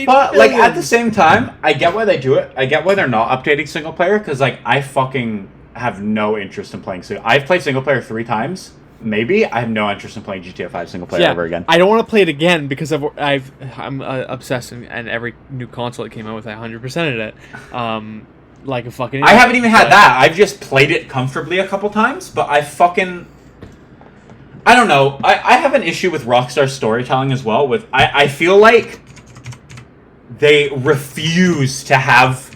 But, like, at the same time, I get why they do it. I get why they're not updating single player, because, like, I fucking have no interest in playing... I've played single player 3 times. Maybe. I have no interest in playing GTA 5 single player ever again. I don't want to play it again because I'm obsessed, and every new console that came out with, I 100%ed it. Like a fucking... I haven't even had that. I've just played it comfortably a couple times, but I fucking... I don't know. I have an issue with Rockstar's storytelling as well. I feel like they refuse to have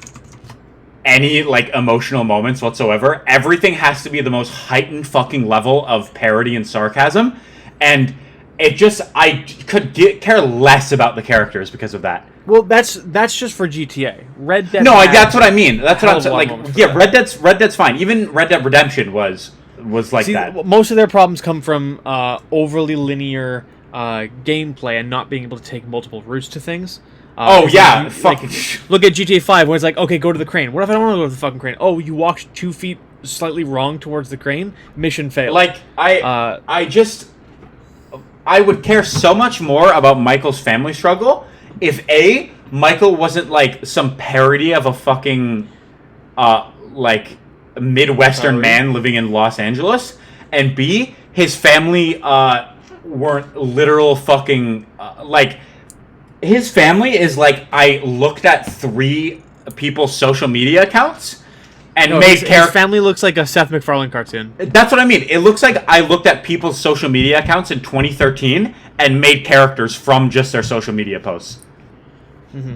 any, like, emotional moments whatsoever. Everything has to be the most heightened fucking level of parody and sarcasm. And it just... I could care less about the characters because of that. Well, that's just for GTA. Red Dead... No, that's what I mean. That's what I'm saying. Like, yeah, that. Red Dead's fine. Even Red Dead Redemption was like that. Most of their problems come from overly linear gameplay and not being able to take multiple routes to things. Look at GTA 5 where it's like, okay, go to the crane. What if I don't want to go to the fucking crane? Oh, you walked 2 feet slightly wrong towards the crane? Mission failed. Like, I would care so much more about Michael's family struggle if Michael wasn't like some parody of a fucking like Midwestern man living in Los Angeles, and B, his family weren't literal fucking like, his family is like, I looked at 3 people's social media accounts and made his family looks like a Seth MacFarlane cartoon. That's what I mean. It looks like I looked at people's social media accounts in 2013 and made characters from just their social media posts. Mm-hmm.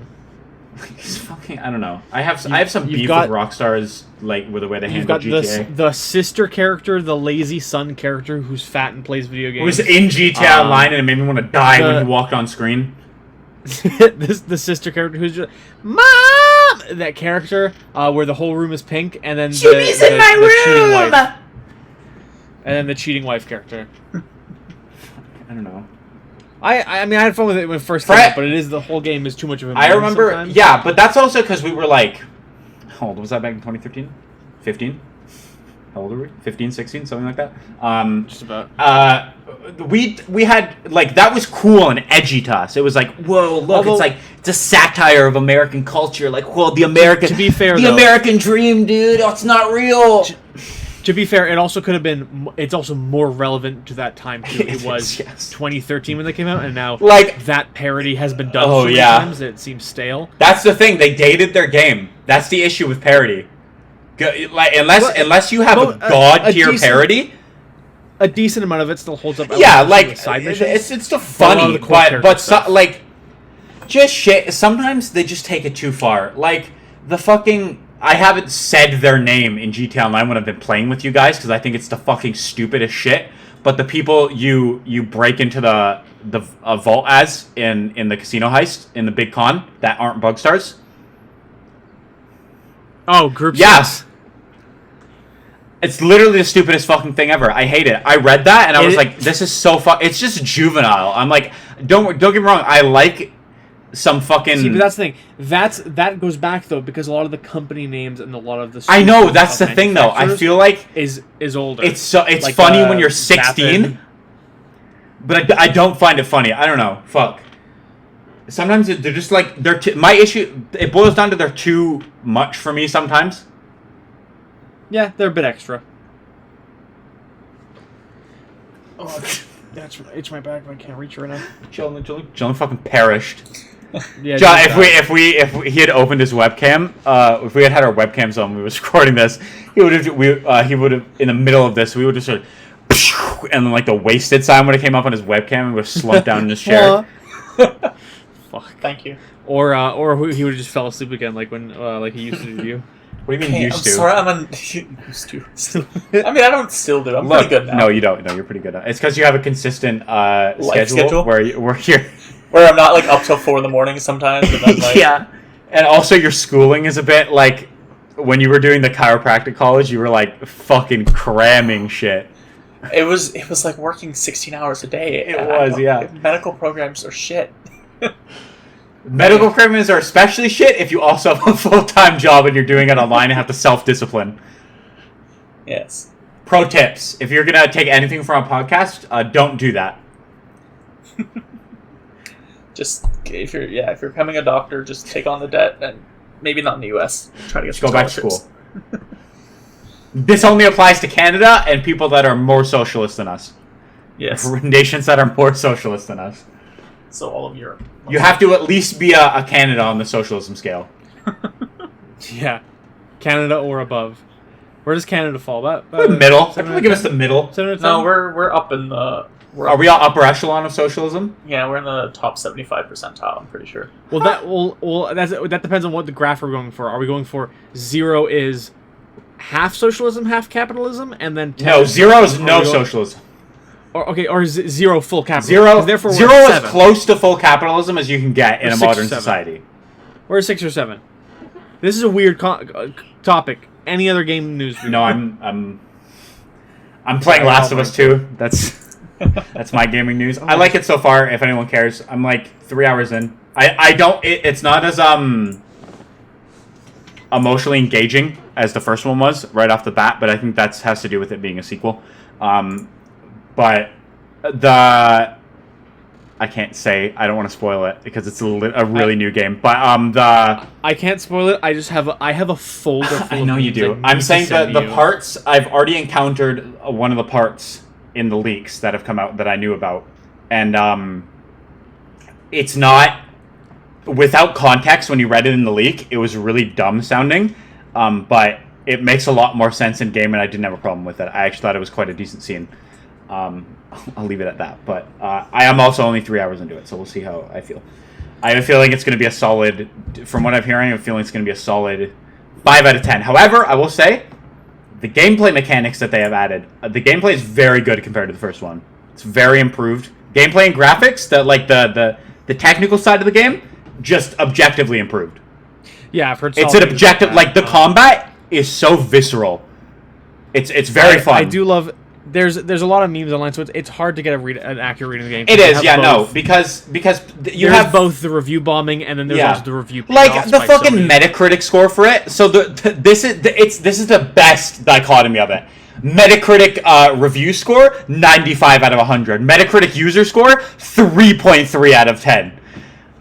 It's fucking... I don't know. I have some beef with Rockstar's, like, with the way they handle GTA. You've got the sister character, the lazy son character who's fat and plays video games. Who was in GTA Online and it made me want to die when he walked on screen. The sister character who's just... Mom! That character where the whole room is pink, and then Jimmy's in my room! Cheating wife. And then the cheating wife character. I don't know. I mean, I had fun with it when it first came out, but the whole game is too much of a... I remember... Sometimes. Yeah, but that's also because we were like... How old was that back in 2013? 15? How old were we? 15, 16, something like that? Just about. We had... Like, that was cool and edgy to us. It was like, whoa, look, it's a satire of American culture. Like, whoa, the American... To be fair, the American dream, dude. Oh, it's not real. To be fair, it also could have been... It's also more relevant to that time, too. It was 2013 when they came out, and now that parody has been done so many times that it seems stale. That's the thing. They dated their game. That's the issue with parody. Like, unless you have a god-tier parody... A decent amount of it still holds up. Yeah, like, it's still funny, but like, just shit. Sometimes they just take it too far. Like, the fucking... I haven't said their name in GTA Online when I've been playing with you guys because I think it's the fucking stupidest shit. But the people you break into the vault as in the casino heist in the big con that aren't bug stars. Oh, groups. Yes. It's literally the stupidest fucking thing ever. I hate it. I read that and I was like, this is so it's just juvenile. I'm like, don't get me wrong. I like some fucking... See, but that's the thing. That goes back, though, because a lot of the company names and a lot of the... I know, that's the thing, though. I feel like... Is older. It's like, funny when you're 16, but I don't find it funny. I don't know. Fuck. Sometimes they're just like... my issue... It boils down to they're too much for me sometimes. Yeah, they're a bit extra. Oh, that's itch my back, but I can't reach right now. John fucking perished. Yeah, John, if he had opened his webcam, if we had our webcams on, when we was recording this, he would have in the middle of this, we would just sort of, and then like the wasted sign would have came up on his webcam and would have slumped down in his chair. Fuck. Thank you. Or he would have just fell asleep again, like when like he used to do. What do you mean used to? I'm sorry, I'm used to. I mean, I don't still do. I'm pretty good now. No, you don't. No, you're pretty good. It's because you have a consistent schedule where you're. Where I'm not like up till 4 a.m. sometimes. And then, like, Yeah. And also your schooling is a bit like when you were doing the chiropractic college, you were like fucking cramming shit. It was like working 16 hours a day. It was, yeah. Medical programs are shit. Medical programs are especially shit if you also have a full-time job and you're doing it online and have to self-discipline. Yes. Pro tips: if you're gonna take anything from a podcast, don't do that. Just if you're becoming a doctor, just take on the debt and maybe not in the U.S. Try to get Just go back to scholarships. school. This only applies to Canada and people that are more socialist than us. Yes. Nations that are more socialist than us. So all of Europe. You have to at least be a Canada on the socialism scale. Yeah, Canada or above. Where does Canada fall? About The middle. I'd probably give us the middle. 7 out of 10? No, we're up in the. Are we all upper echelon of socialism? Yeah, we're in the top 75 percentile. I'm pretty sure. Well, that depends on what the graph we're going for. Are we going for 0 is half socialism, half capitalism, and then 10? No, 0 is no socialism. Or is 0 full capitalism? 0, 'Cause therefore zero we're at is 7. close to full capitalism as you can get in Or a 6 or modern 7. society. We're at 6 or 7. This is a weird topic. Any other game news? No, I'm playing Last of Us 2. That's my gaming news. I like it so far. If anyone cares, I'm like 3 hours in. I don't. It's not as emotionally engaging as the first one was right off the bat, but I think that has to do with it being a sequel. But I can't say. I don't want to spoil it because it's a really new game. But I can't spoil it. I have a folder full I know of you games do. need I'm to saying send that to the you. parts I've already encountered one of the parts in the leaks that have come out that I knew about, and it's not without context. When you read it in the leak, it was really dumb sounding, but it makes a lot more sense in game, and I didn't have a problem with it. I actually thought it was quite a decent scene. I'll leave it at that. But I am also only 3 hours into it, so we'll see how I feel. I have a feeling it's going to be a solid. From what I'm hearing, I have a feeling it's going to be a solid 5 out of 10. However, I will say, the gameplay mechanics that they have added, the gameplay is very good compared to the first one. It's very improved. Gameplay and graphics, the technical side of the game, just objectively improved. Yeah, I've heard. It's solid an things about objective, that. like the combat is so visceral. It's very fun. I do love. There's a lot of memes online, so it's hard to get an accurate reading of the game. It You is, have yeah, no, both. because you There's have both the review bombing and then there's Yeah. also the review like payoffs the by fucking Sony. Metacritic score for it. So this is the best dichotomy of it. Metacritic review score 95 out of 100. Metacritic user score 3.3 out of 10.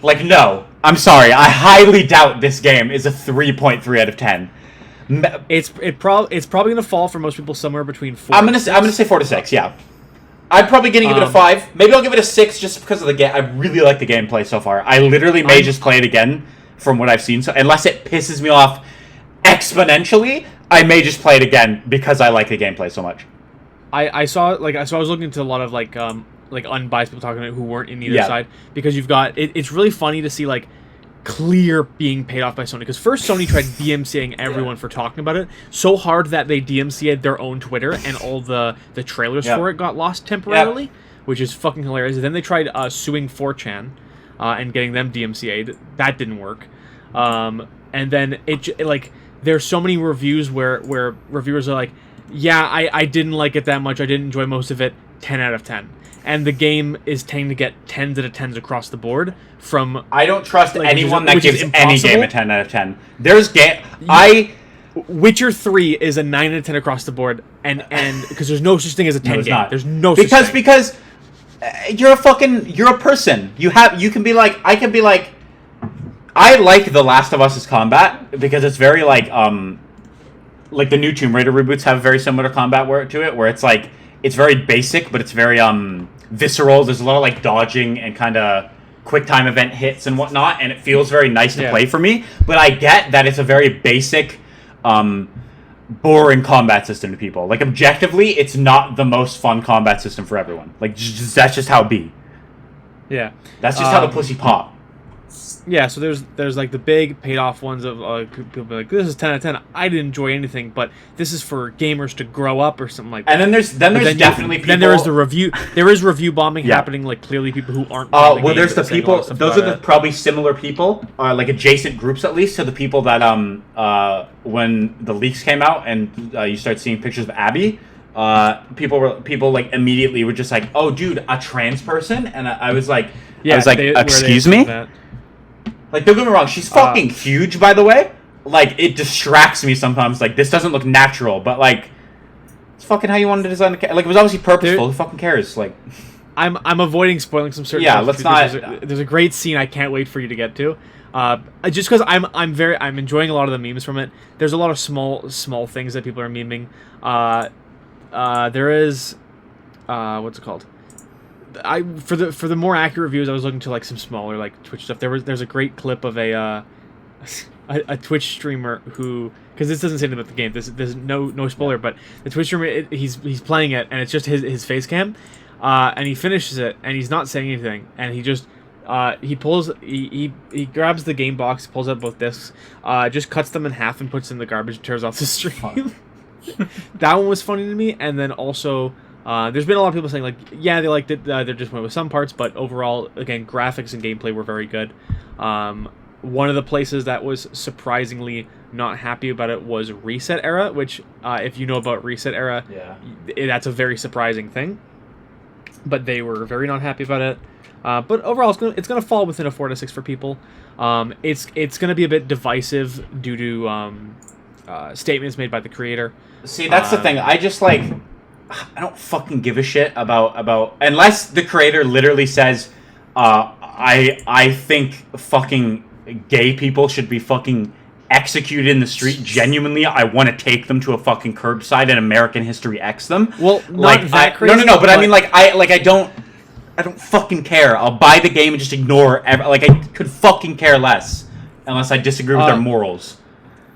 Like, no, I'm sorry, I highly doubt this game is a 3.3 out of 10. It's probably gonna fall for most people somewhere between 4. I'm gonna say 4 to 6. Yeah, I'm probably gonna give it a 5. Maybe I'll give it a 6 just because of the game. I really like the gameplay so far. I literally may just play it again from what I've seen. So unless it pisses me off exponentially, I may just play it again because I like the gameplay so much. I was looking into a lot of like unbiased people talking about it who weren't in either Yeah. side, because you've got it's really funny to see like clear being paid off by Sony, because first Sony tried DMCAing everyone for talking about it so hard that they DMCA'd their own Twitter and all the trailers Yeah. for it got lost temporarily, which is fucking hilarious. And then they tried suing 4chan and getting them DMCA'd. That didn't work. And then there's so many reviews where reviewers are like, yeah, I didn't like it that much, I didn't enjoy most of it, 10 out of 10. And the game is tending to get 10s out of 10s across the board from... I don't trust anyone that which is gives any game impossible. a 10 out of 10. There's Witcher 3 is a 9 out of 10 across the board, and because there's no such thing as a 10 it's game. not. There's no such thing. because you're a person. You can be like, I can be like, I like The Last of Us's combat because it's very like the new Tomb Raider reboots have very similar combat to it, where it's like it's very basic, but it's very visceral. There's a lot of like dodging and kind of quick time event hits and whatnot, and it feels very nice to play for me. But I get that it's a very basic, boring combat system to people. Like objectively, it's not the most fun combat system for everyone. Like that's just how it be. Yeah. That's just how the pussy pop. Yeah, so there's like the big paid off ones of people be like, this is 10 out of 10. I didn't enjoy anything, but this is for gamers to grow up or something like that. And then there's definitely people. Then there is the review. There is review bombing happening. Like clearly people who aren't. Well, there's the people. Those are the probably similar people, like adjacent groups at least to the people that when the leaks came out and you start seeing pictures of Abby. People like immediately were just like, oh, dude, a trans person, and I was like, excuse me. Like, don't get me wrong, she's fucking huge, by the way. Like, it distracts me sometimes. Like, this doesn't look natural, but, like, it's fucking how you wanted to design the like, it was obviously purposeful. Who fucking cares? Like, I'm avoiding spoiling some certain stuff. Let's not... There's a great scene I can't wait for you to get to. Just because I'm enjoying a lot of the memes from it. There's a lot of small things that people are memeing. There is... what's it called? For the more accurate reviews, I was looking to like some smaller like Twitch stuff. There's a great clip of a Twitch streamer who, because this doesn't say anything about the game. There's no spoiler, but the Twitch streamer he's playing it and it's just his face cam, and he finishes it and he's not saying anything and he just he grabs the game box, pulls out both discs, just cuts them in half and puts them in the garbage and turns off the stream. That one was funny to me, and then also. There's been a lot of people saying, like, yeah, they liked it, they just went with some parts, but overall, again, graphics and gameplay were very good. One of the places that was surprisingly not happy about it was Reset Era, which, if you know about Reset Era, that's a very surprising thing. But they were very not happy about it. But overall, it's gonna fall within a 4 to 6 for people. It's gonna be a bit divisive due to statements made by the creator. See, that's the thing. I just, like... I don't fucking give a shit about unless the creator literally says, I think fucking gay people should be fucking executed in the street. Genuinely, I want to take them to a fucking curbside and American History X them. Well, like that crazy. No, but I mean, like I don't fucking care. I'll buy the game and just ignore. Like I could fucking care less unless I disagree with their morals.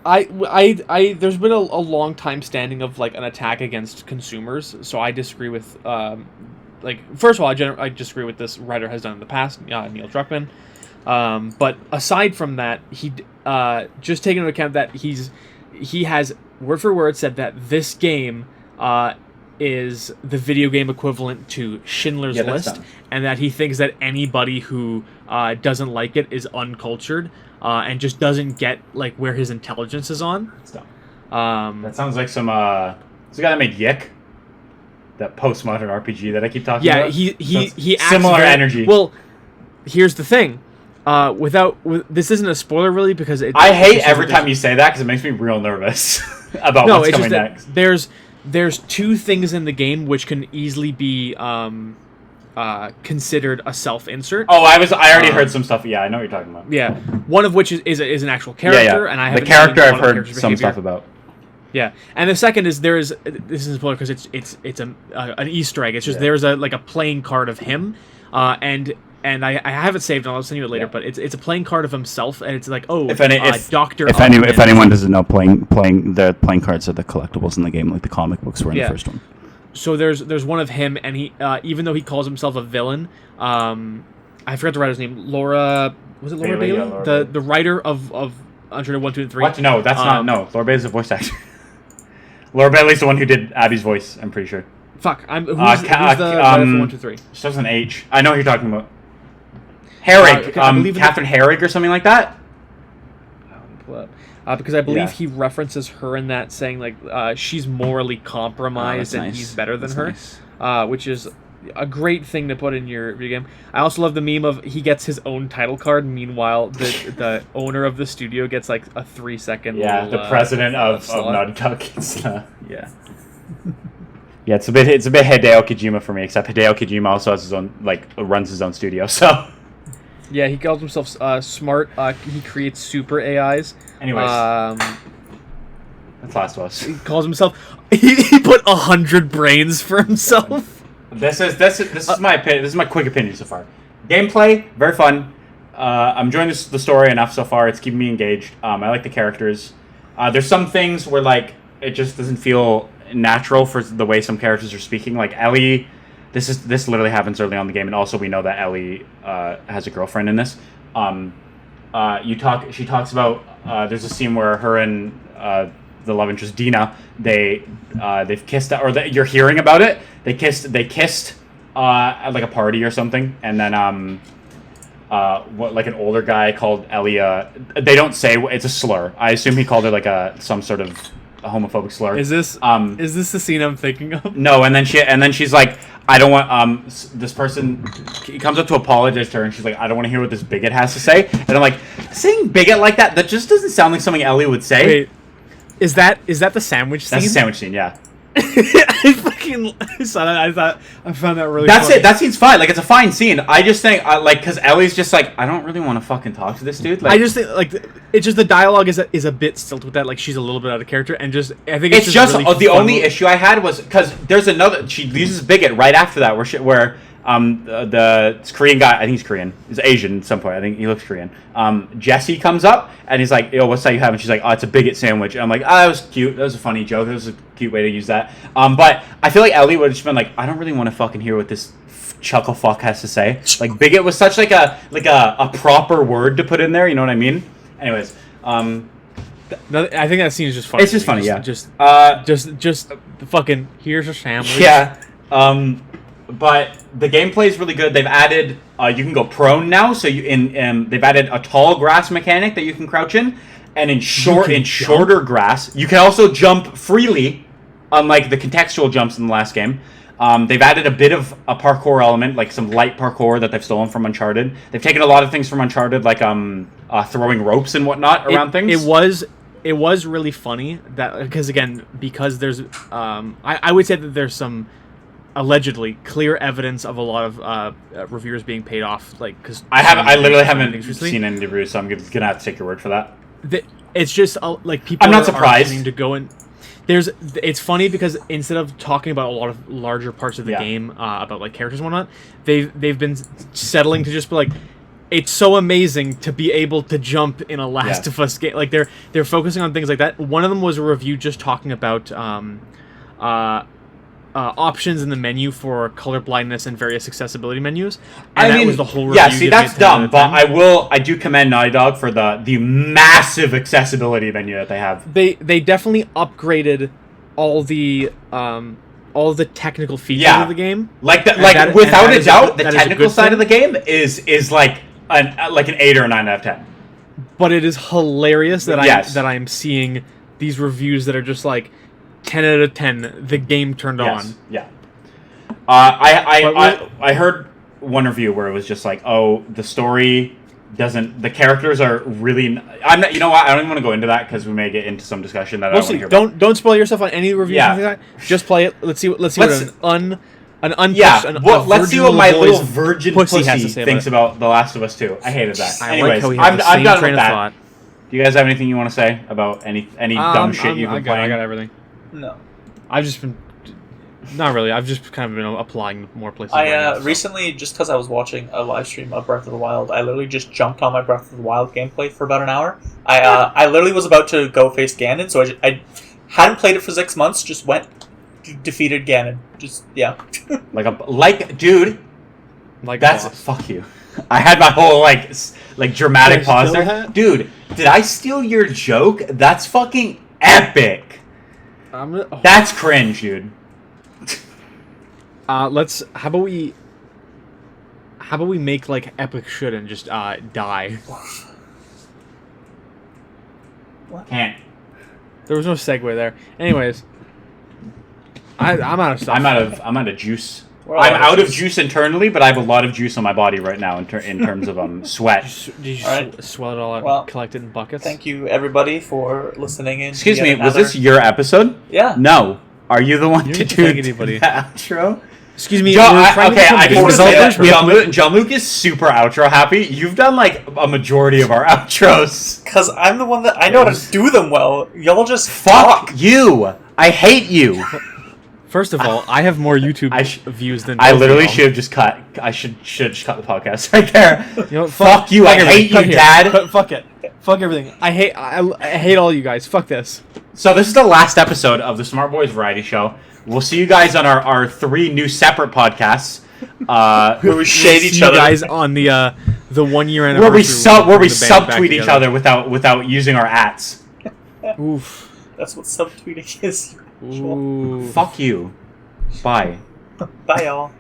There's been a long time standing of like an attack against consumers, so I disagree with like first of all I disagree with this writer has done in the past, Neil Druckmann, but aside from that, he just taking into account that he has word for word said that this game is the video game equivalent to Schindler's List, and that he thinks that anybody who doesn't like it is uncultured. And just doesn't get like where his intelligence is on. That's dumb. That sounds like some. It's the guy that made Yick, that postmodern RPG that I keep talking about. Yeah, he acts similar energy. Well, here's the thing. This isn't a spoiler really because I hate every time you say that because it makes me real nervous about what's coming next. There's two things in the game which can easily be considered a self-insert. Oh, I already heard some stuff. Yeah, I know what you're talking about. Yeah, one of which is an actual character, and I have the character I've heard some stuff about. Yeah, and the second is this is a spoiler because it's an Easter egg. It's just there's a playing card of him, and I have it saved and I'll send you it later. But it's a playing card of himself, and it's like Doctor. If anyone doesn't know, playing the playing cards are the collectibles in the game, like the comic books were in the first one. So there's one of him, and he even though he calls himself a villain, I forgot the writer's name. Laura Bailey? Yeah, the writer of Uncharted 1, 2, and 3. What? No, that's not. No, Laura Bailey's a voice actor. Laura Bailey's the one who did Abby's voice. I'm pretty sure. Fuck. Who's the writer for 1, 2, 3? Starts with an H. I know what you're talking about. Herrig. Catherine Herrig or something like that. Pull up. Because I believe he references her in that, saying like she's morally compromised and he's better than her, which is a great thing to put in your video game. I also love the meme of he gets his own title card. Meanwhile, the owner of the studio gets like a 3-second. Yeah, little, the president of Naughty Dog gets. Yeah. Yeah, it's a bit Hideo Kojima for me. Except Hideo Kojima also has his own runs his own studio. So. Yeah, he calls himself smart. He creates super AIs. Anyways, that's Last of Us. He calls himself. He put 100 brains for himself. This is my opinion. This is my quick opinion so far. Gameplay, very fun. I'm enjoying the story enough so far. It's keeping me engaged. I like the characters. There's some things where it just doesn't feel natural for the way some characters are speaking. Like Ellie. This literally happens early on in the game, and also we know that Ellie has a girlfriend in this. She talks about there's a scene where her and the love interest Dina they've kissed, or you're hearing about it. They kissed at like a party or something, and then like an older guy called Elia. They don't say it's a slur. I assume he called her like some sort of a homophobic slur. Is this the scene I'm thinking of? No, and then she's like, I don't want this person. He comes up to apologize to her, and she's like, I don't want to hear what this bigot has to say. And I'm like, saying bigot like that just doesn't sound like something Ellie would say. Wait, is that the sandwich scene? That's the sandwich scene, yeah. I found that really. That's funny. it. That scene's fine. Like, it's a fine scene. I just think because Ellie's just like, I don't really want to fucking talk to this dude. Like, I just think it's just the dialogue is a bit stilted with that. Like, she's a little bit out of character, and I think it's just really the only issue I had was because there's another. She uses bigot right after that where the Korean guy, I think he's Korean, he's Asian at some point. I think he looks Korean. Jesse comes up and he's like, "Yo, what's that you have?" And she's like, "Oh, it's a bigot sandwich." And I'm like, "Oh, that was cute. That was a funny joke. That was a cute way to use that." But I feel like Ellie would have just been like, "I don't really want to fucking hear what this chuckle fuck has to say." Like, bigot was such like a proper word to put in there. You know what I mean? Anyways, I think that scene is just funny. It's just funny, yeah. Just the fucking here's a sandwich. Yeah. But the gameplay is really good. They've added you can go prone now, so they've added a tall grass mechanic that you can crouch in, and in shorter grass you can also jump freely, unlike the contextual jumps in the last game. They've added a bit of a parkour element, like some light parkour that they've stolen from Uncharted. They've taken a lot of things from Uncharted, like throwing ropes and whatnot around things. It was really funny that because there's I would say that there's some allegedly clear evidence of a lot of reviewers being paid off, like because I literally haven't seen any reviews, so I'm gonna have to take your word for that. It's just like people. I'm not surprised to go in. It's funny because instead of talking about a lot of larger parts of the game, about like characters and whatnot, they've been settling to just be like, it's so amazing to be able to jump in a Last of Us game. Like they're focusing on things like that. One of them was a review just talking about options in the menu for color blindness and various accessibility menus. And that was the whole review. Yeah, see, that's dumb, but I do commend Naughty Dog for the massive accessibility menu that they have. They definitely upgraded all the technical features of the game. Without a doubt, the technical side of the game is like an 8 or a 9 out of 10. But it is hilarious that I'm seeing these reviews that are just like 10 out of 10. The game turned on. Yeah. I heard one review where it was just like, oh, the story doesn't. The characters are really. I'm not. You know what? I don't even want to go into that because we may get into some discussion that I don't want to hear about. Don't spoil yourself on any review. Yeah. Like that. Just play it. Let's see what let's see what let's see what my little virgin pussy has to say thinks about The Last of Us 2. I hated that. Anyways, like how I'm done with that. Do you guys have anything you want to say about any dumb shit you've been playing? I got everything. No. I've just been... Not really. I've just kind of been applying more places. Recently, just because I was watching a live stream of Breath of the Wild, I literally just jumped on my Breath of the Wild gameplay for about an hour. I literally was about to go face Ganon, so I hadn't played it for 6 months, just went, defeated Ganon. Just, yeah. Dude, fuck you. I had my whole, dramatic pause there. Dude, did I steal your joke? That's fucking epic. That's cringe, dude. How about we make like epic shit and just die? What? Can't. There was no segue there. Anyways, I'm out of stuff. I'm out of juice. I'm out of juice internally, but I have a lot of juice on my body right now in terms of sweat. Did you swell it all out and collect it in buckets? Thank you, everybody, for listening in. Excuse me, was this your episode? Yeah. No. Are you the one you to do the outro? Excuse me. Jean-Luc is super outro happy. You've done like a majority of our outros. Because I'm the one that I know how to do them well. Y'all just fuck you. I hate you. First of all, I have more YouTube views than I literally should have just cut. I should have just cut the podcast right there. You know, fuck you. I hate you, Dad. Fuck it. Fuck everything. I hate all you guys. Fuck this. So this is the last episode of the Smart Boys Variety Show. We'll see you guys on our 3 new separate podcasts. Who shade each other. You guys on the the 1 year where anniversary. we subtweet each other without using our ats. Oof. That's what subtweeting is. Ooh. Fuck you. Bye. Bye, y'all.